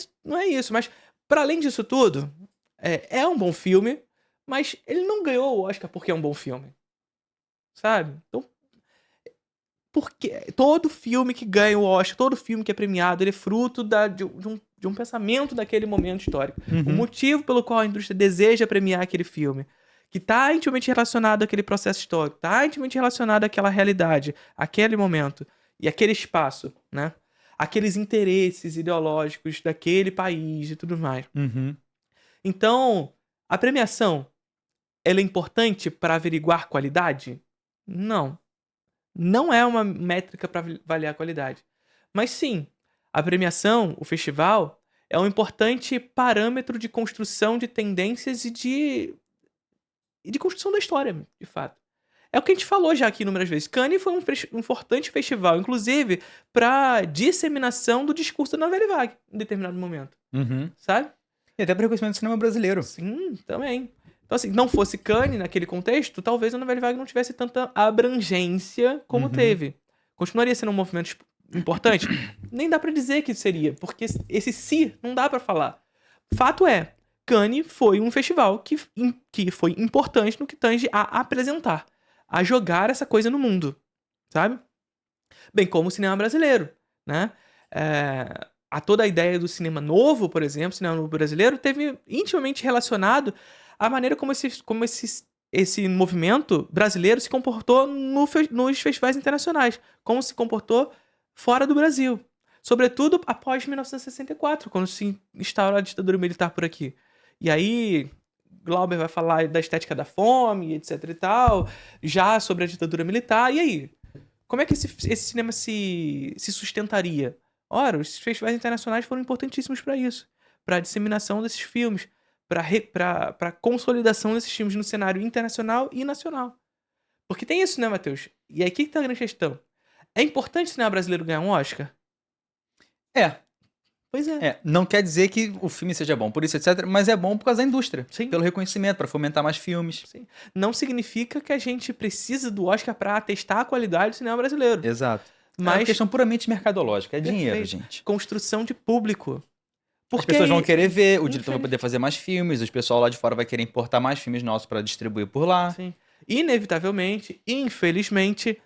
isso. Mas, para além disso tudo, é um bom filme, mas ele não ganhou o Oscar porque é um bom filme. Sabe? Então, porque todo filme que ganha o Oscar, todo filme que é premiado, ele é fruto de um pensamento daquele momento histórico. O motivo pelo qual a indústria deseja premiar aquele filme, que está intimamente relacionado àquele processo histórico, está intimamente relacionado àquela realidade, àquele momento e aquele espaço, né? Aqueles interesses ideológicos daquele país e tudo mais. Então, a premiação, ela é importante para averiguar qualidade? Não. Não é uma métrica para avaliar a qualidade. Mas sim, a premiação, o festival, é um importante parâmetro de construção de tendências e de construção da história, de fato. É o que a gente falou já aqui inúmeras vezes. Cannes foi um importante festival, inclusive, para disseminação do discurso da Nouvelle Vague, em determinado momento. Sabe? E até para reconhecimento do cinema brasileiro. Sim, também. Então, assim, não fosse Cannes naquele contexto, talvez a Nouvelle Vague não tivesse tanta abrangência como teve. Continuaria sendo um movimento importante? Nem dá pra dizer que seria, porque esse si não dá pra falar. Fato é, Cannes foi um festival que foi importante no que tange a apresentar, a jogar essa coisa no mundo, sabe? Bem como o cinema brasileiro, né? A toda a ideia do cinema novo, por exemplo, cinema novo brasileiro, teve intimamente relacionado à maneira como esse esse movimento brasileiro se comportou nos festivais internacionais, como se comportou fora do Brasil. Sobretudo após 1964, quando se instaurou a ditadura militar por aqui. E aí, Glauber vai falar da estética da fome, etc e tal, já sobre a ditadura militar. E aí? Como é que esse cinema se sustentaria? Ora, os festivais internacionais foram importantíssimos para isso, para a disseminação desses filmes, para a consolidação desses filmes no cenário internacional e nacional. Porque tem isso, né, Matheus? E aí, o que tá a grande questão? É importante o cinema brasileiro ganhar um Oscar? Pois é. Não quer dizer que o filme seja bom, por isso, etc., mas é bom por causa da indústria. Sim. Pelo reconhecimento, para fomentar mais filmes. Sim. Não significa que a gente precisa do Oscar para atestar a qualidade do cinema brasileiro. Exato. É Mas uma questão puramente mercadológica, é dinheiro, Perfeito. gente. Construção de público. As pessoas vão querer ver, o diretor vai Infeliz- poder fazer mais filmes, o pessoal lá de fora vai querer importar mais filmes nossos para distribuir por lá. Sim. Inevitavelmente, infelizmente,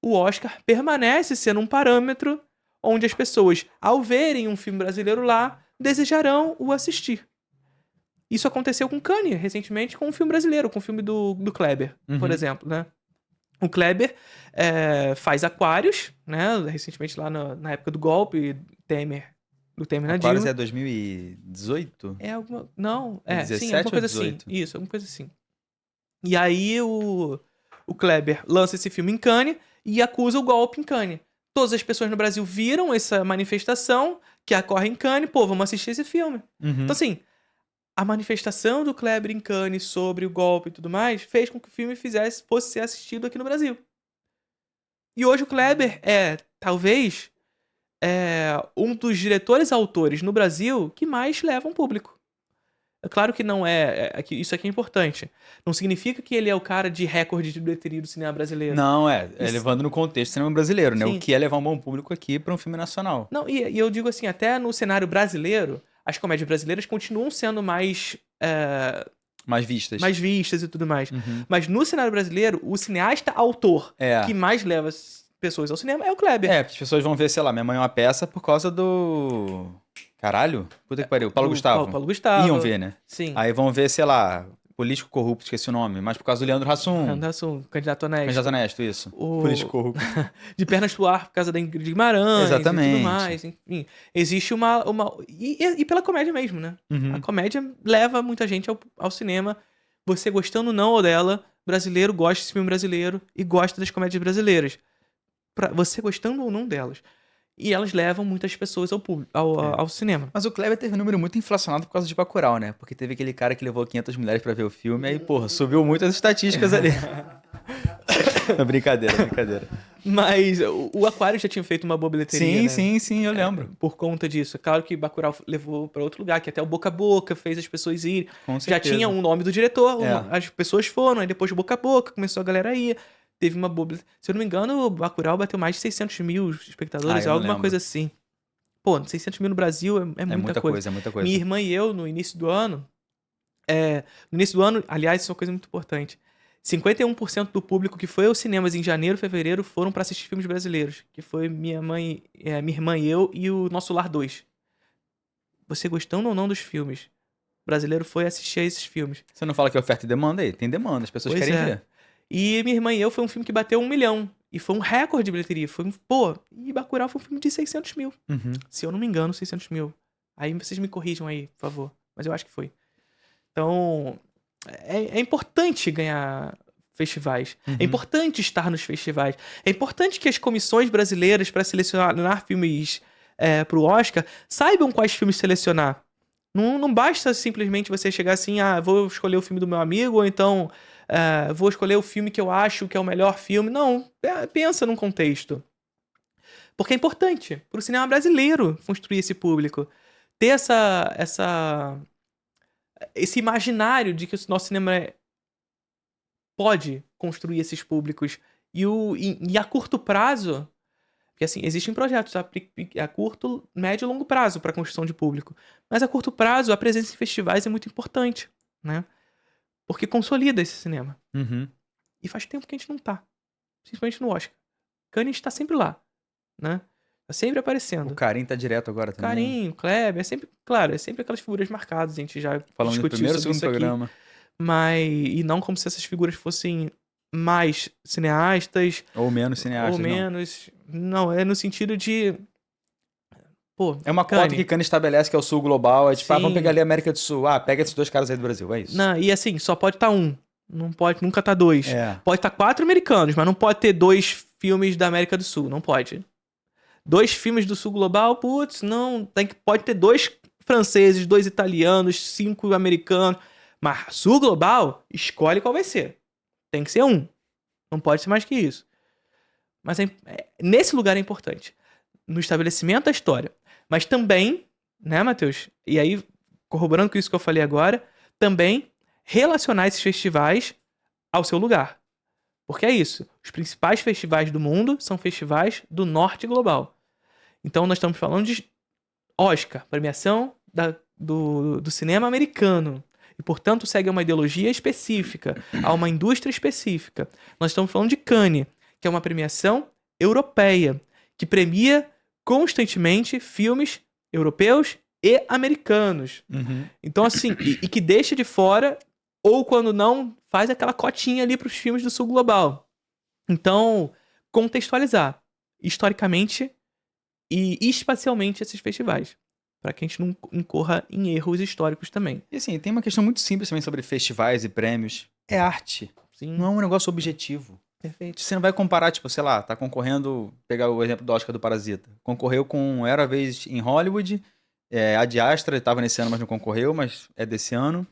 o Oscar permanece sendo um parâmetro onde as pessoas, ao verem um filme brasileiro lá, desejarão o assistir. Isso aconteceu com Cannes, recentemente, com um filme brasileiro, com o filme do Kleber, por Uhum. exemplo, né? O Kleber faz Aquários, né? Recentemente lá na época do golpe, do Temer na Aquarius Dilma. é 2018? É alguma... Não, sim, 17 alguma coisa ou 18? assim. Isso, alguma coisa assim. E aí o Kleber lança esse filme em Cannes e acusa o golpe em Cannes. Todas as pessoas no Brasil viram essa manifestação que ocorre em Cannes, pô, vamos assistir esse filme. Uhum. Então, assim, a manifestação do Kleber em Cannes sobre o golpe e tudo mais fez com que o filme fosse ser assistido aqui no Brasil. E hoje o Kleber talvez, um dos diretores-autores no Brasil que mais levam público. É claro que não isso aqui é importante. Não significa que ele é o cara de recorde de bilheteria do cinema brasileiro. Não, Isso- levando no contexto do cinema brasileiro, né? Sim. O que é levar um bom público aqui para um filme nacional. Não, e eu digo assim, até no cenário brasileiro, as comédias brasileiras continuam sendo mais Mais vistas. vistas e tudo mais. Uhum. Mas no cenário brasileiro, o cineasta autor que mais leva pessoas ao cinema é o Kleber. As pessoas vão ver, sei lá, Minha Mãe é uma Peça por causa do... Caralho? Puta que pariu. Paulo Gustavo. Paulo Gustavo. Iam ver, né? Sim. Aí vão ver, sei lá, Político Corrupto, esqueci o nome, mas por causa do Leandro Hassum. Anderson, candidato honesto. Candidato honesto, isso. Político Corrupto. De Pernas pro Ar por causa da Ingrid Guimarães. Exatamente. E tudo mais. Enfim, existe uma... E pela comédia mesmo, né? Uhum. A comédia leva muita gente ao cinema. Você gostando ou não dela, brasileiro gosta desse filme brasileiro e gosta das comédias brasileiras. Você gostando ou não delas. E elas levam muitas pessoas ao cinema. Mas o Kleber teve um número muito inflacionado por causa de Bacurau, né? Porque teve aquele cara que levou 500 mulheres pra ver o filme, aí, porra, subiu muito as estatísticas ali. Brincadeira. Mas o Aquário já tinha feito uma boa bilheteria, né? Sim, eu lembro. Por conta disso. Claro que Bacurau levou pra outro lugar, que até o boca a boca fez as pessoas irem. Com Já certeza. tinha um nome do diretor, É. as pessoas foram, aí depois boca a boca, começou a galera a ir. Teve uma boa... Se eu não me engano, o Bacurau bateu mais de 600 mil espectadores, eu não alguma lembro. coisa assim. Pô, 600 mil no Brasil é muita coisa. É muita coisa. Minha irmã e eu, no início do ano... aliás, isso é uma coisa muito importante. 51% do público que foi aos cinemas em janeiro e fevereiro foram pra assistir filmes brasileiros. Que foi minha irmã e eu e o Nosso Lar 2. Você gostando ou não dos filmes, o brasileiro foi assistir a esses filmes. Você não fala que é oferta e demanda aí? Tem demanda, as pessoas Pois querem é. ver. E Minha Irmã e Eu foi um filme que bateu 1 milhão. E foi um recorde de bilheteria. E Bacurau foi um filme de 600 mil. Uhum. Se eu não me engano, 600 mil. Aí vocês me corrijam aí, por favor. Mas eu acho que foi. Então, é importante ganhar festivais. Uhum. É importante estar nos festivais. É importante que as comissões brasileiras para selecionar filmes pro Oscar saibam quais filmes selecionar. Não basta simplesmente você chegar assim, vou escolher o filme do meu amigo, ou então vou escolher o filme que eu acho que é o melhor filme. Não, pensa num contexto. Porque é importante para o cinema brasileiro construir esse público. Ter esse imaginário de que o nosso cinema pode construir esses públicos. E a curto prazo, porque assim, existem projetos a curto, médio e longo prazo para a construção de público. Mas a curto prazo, a presença em festivais é muito importante, né? Porque consolida esse cinema. Uhum. E faz tempo que a gente não tá. Principalmente no Oscar. Cannes está sempre lá, né? Tá sempre aparecendo. O Carim tá direto agora também. Carim, Kleber, é sempre, claro, é sempre aquelas figuras marcadas, a gente já Falando do discutiu primeiro ou sobre segundo isso aqui. programa. E não como se essas figuras fossem mais cineastas. Ou menos cineastas, Ou menos. Não, é no sentido de... Pô, é uma cota que Cannes estabelece, que é o Sul Global. É tipo, vamos pegar ali a América do Sul. Pega esses 2 caras aí do Brasil, é isso. Não, e assim, só pode estar um. Não pode nunca estar 2. Pode estar 4 americanos, mas não pode ter 2 filmes da América do Sul. Não pode. 2 filmes do Sul Global, putz, não. Pode ter 2 franceses, 2 italianos, 5 americanos. Mas Sul Global, escolhe qual vai ser. Tem que ser um. Não pode ser mais que isso. Mas nesse lugar é importante. No estabelecimento da história. Mas também, né, Matheus? E aí, corroborando com isso que eu falei agora, também relacionar esses festivais ao seu lugar. Porque é isso. Os principais festivais do mundo são festivais do norte global. Então nós estamos falando de Oscar, premiação do cinema americano. E, portanto, segue a uma ideologia específica, a uma indústria específica. Nós estamos falando de Cannes, que é uma premiação europeia, que premia constantemente filmes europeus e americanos. Então, assim, e que deixa de fora, ou quando não, faz aquela cotinha ali para os filmes do Sul Global. Então, contextualizar historicamente e espacialmente esses festivais, para que a gente não incorra em erros históricos também. E assim, tem uma questão muito simples também sobre festivais e prêmios. É arte. Sim. Não é um negócio objetivo. Perfeito. Você não vai comparar, tipo, sei lá, tá concorrendo, pegar o exemplo do Oscar do Parasita. Concorreu com Era a Vez em Hollywood, a de Astra tava nesse ano, mas não concorreu, mas é desse ano.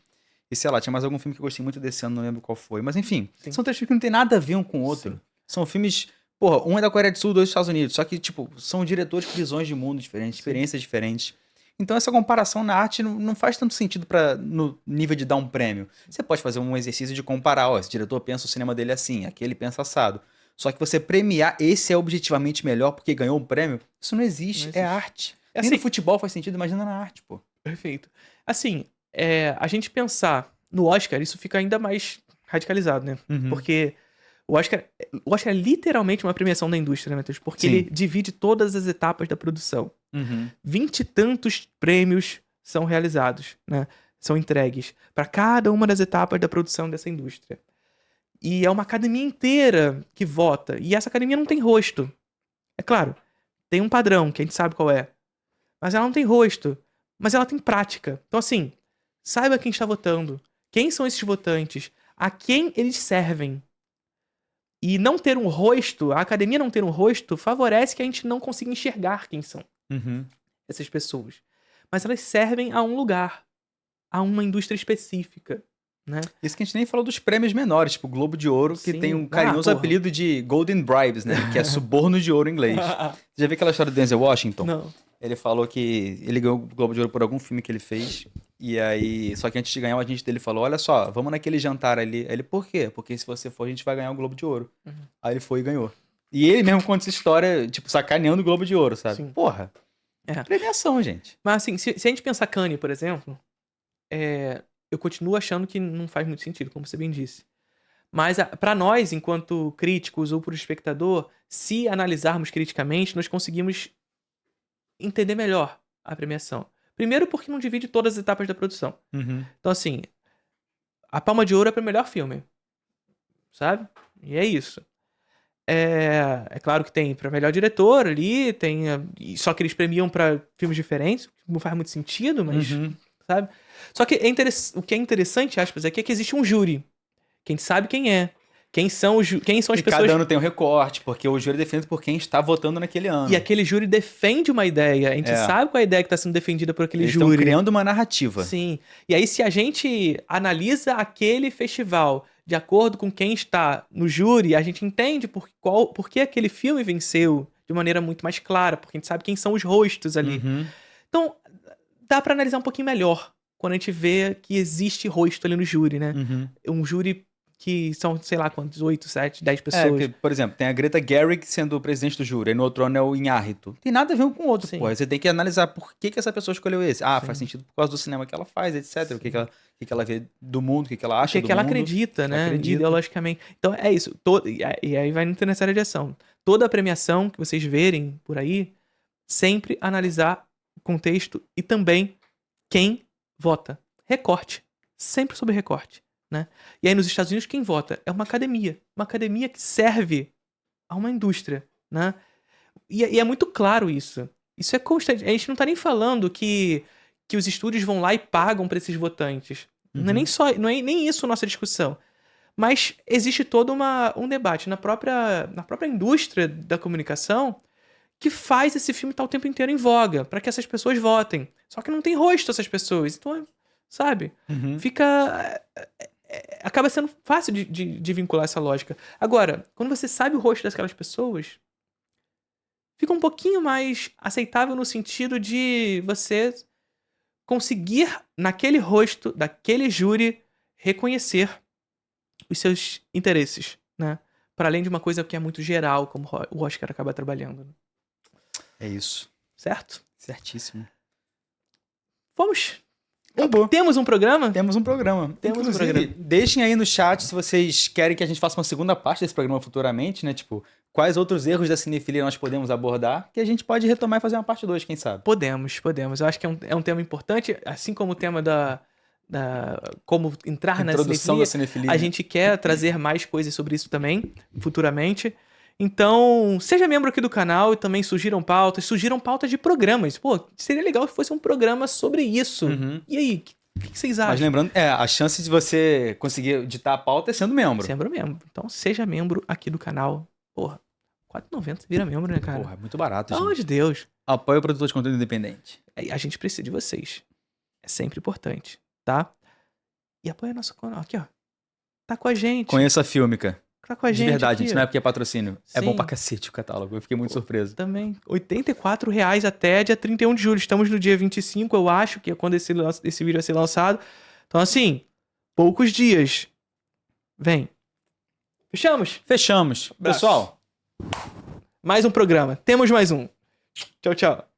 E sei lá, tinha mais algum filme que eu gostei muito desse ano, não lembro qual foi. Mas enfim, são 3 filmes que não tem nada a ver um com o outro. Sim. São filmes, porra, um é da Coreia do Sul, 2 dos Estados Unidos. Só que, tipo, são diretores com visões de mundo diferentes, experiências diferentes. Então essa comparação na arte não faz tanto sentido no nível de dar um prêmio. Você pode fazer um exercício de comparar, esse diretor pensa o cinema dele assim, aquele pensa assado. Só que você premiar esse é objetivamente melhor porque ganhou um prêmio, isso não existe, é arte. Nem no futebol faz sentido, imagina na arte, pô. Perfeito. Assim, a gente pensar no Oscar, isso fica ainda mais radicalizado, né? Porque o Oscar é literalmente uma premiação da indústria, né, Matheus? Porque ele divide todas as etapas da produção. 20 e tantos prêmios são realizados, né? São entregues para cada uma das etapas da produção dessa indústria. E é uma academia inteira que vota. E essa academia não tem rosto. É claro, tem um padrão que a gente sabe qual é. Mas ela não tem rosto. Mas ela tem prática. Então, assim, saiba quem está votando. Quem são esses votantes? A quem eles servem? E não ter um rosto, a academia não ter um rosto, favorece que a gente não consiga enxergar quem são essas pessoas. Mas elas servem a um lugar, a uma indústria específica, né? Isso que a gente nem falou dos prêmios menores, tipo o Globo de Ouro, que tem um carinhoso apelido de Golden Bribes, né? Que é suborno de ouro em inglês. Você já viu aquela história do Denzel Washington? Não. Ele falou que ele ganhou o Globo de Ouro por algum filme que ele fez. E aí, só que antes de ganhar, o agente dele falou: olha só, vamos naquele jantar ali. Ele, por quê? Porque se você for, a gente vai ganhar o Globo de Ouro. Aí ele foi e ganhou. E ele mesmo conta essa história, tipo, sacaneando o Globo de Ouro, sabe? Sim. Porra. Premiação, gente. Mas assim, se a gente pensar Cannes, por exemplo, eu continuo achando que não faz muito sentido, como você bem disse. Mas para nós, enquanto críticos ou por espectador, se analisarmos criticamente, nós conseguimos entender melhor a premiação. Primeiro porque não divide todas as etapas da produção. Então, assim, a Palma de Ouro é para o melhor filme. Sabe? E é isso. É claro que tem para melhor diretor ali, só que eles premiam para filmes diferentes, não faz muito sentido, mas... Sabe? Só que o que é interessante, aspas, é que existe um júri. Que a gente sabe quem é. Quem são as pessoas... Cada ano tem um recorte, porque o júri é definido por quem está votando naquele ano. E aquele júri defende uma ideia. A gente sabe qual é a ideia que está sendo defendida por aquele júri. Eles estão criando uma narrativa. Sim. E aí, se a gente analisa aquele festival de acordo com quem está no júri, a gente entende por que aquele filme venceu de maneira muito mais clara, porque a gente sabe quem são os rostos ali. Então, dá para analisar um pouquinho melhor quando a gente vê que existe rosto ali no júri, né? Um júri que são, sei lá quantos, 8, 7, 10 pessoas. Porque, por exemplo, tem a Greta Gerwig sendo o presidente do júri, aí no outro ano é o Inhárritu. Tem nada a ver um com o outro, pô. Você tem que analisar por que essa pessoa escolheu esse. Faz sentido por causa do cinema que ela faz, etc. O que ela vê do mundo, o que ela acha do mundo. O que ela acredita, né? Ideologicamente. Então, é isso. E aí vai nessa direção. Toda a premiação que vocês verem por aí, sempre analisar o contexto e também quem vota. Recorte. Sempre sobre recorte. né? E aí nos Estados Unidos quem vota? É uma academia que serve a uma indústria, né? E é muito claro isso. Isso é constante. A gente não tá nem falando que os estúdios vão lá e pagam para esses votantes. Não é nem só, não é nem isso a nossa discussão. Mas existe todo um debate na própria indústria da comunicação que faz esse filme estar o tempo inteiro em voga, para que essas pessoas votem. Só que não tem rosto essas pessoas. Então, sabe? Fica... acaba sendo fácil de vincular essa lógica. Agora, quando você sabe o rosto daquelas pessoas, fica um pouquinho mais aceitável no sentido de você conseguir, naquele rosto, daquele júri, reconhecer os seus interesses, né? Para além de uma coisa que é muito geral, como o Oscar acaba trabalhando. É isso. Certo? Certíssimo. Vamos. Acabou. Temos um programa? Temos um programa. Inclusive, deixem aí no chat se vocês querem que a gente faça uma segunda parte desse programa futuramente, né? Tipo, quais outros erros da cinefilia nós podemos abordar, que a gente pode retomar e fazer uma parte 2, quem sabe? Podemos. Eu acho que é um tema importante, assim como o tema da como entrar na introdução cinefilia, da cinefilia. A gente quer trazer mais coisas sobre isso também, futuramente. Então, seja membro aqui do canal e também surgiram pautas de programas. Pô, seria legal se fosse um programa sobre isso. E aí, o que vocês acham? Mas lembrando, a chance de você conseguir editar a pauta é sendo membro. Sendo membro. Então, seja membro aqui do canal. Porra, R$4,90 você vira membro, né, cara? Porra, é muito barato, Pelo amor de Deus. Apoie o produtor de conteúdo independente. A gente precisa de vocês. É sempre importante, tá? E apoia nosso canal. Aqui, ó. Tá com a gente. Conheça a Fílmica. Tá com a gente. De verdade, aqui, gente, não é porque é patrocínio. Sim. É bom pra cacete o catálogo. Eu fiquei muito surpreso. Também. R$84 até dia 31 de julho. Estamos no dia 25, eu acho, que é quando esse vídeo vai ser lançado. Então, assim, poucos dias. Vem. Fechamos? Fechamos. Abraço. Pessoal. Mais um programa. Temos mais um. Tchau, tchau.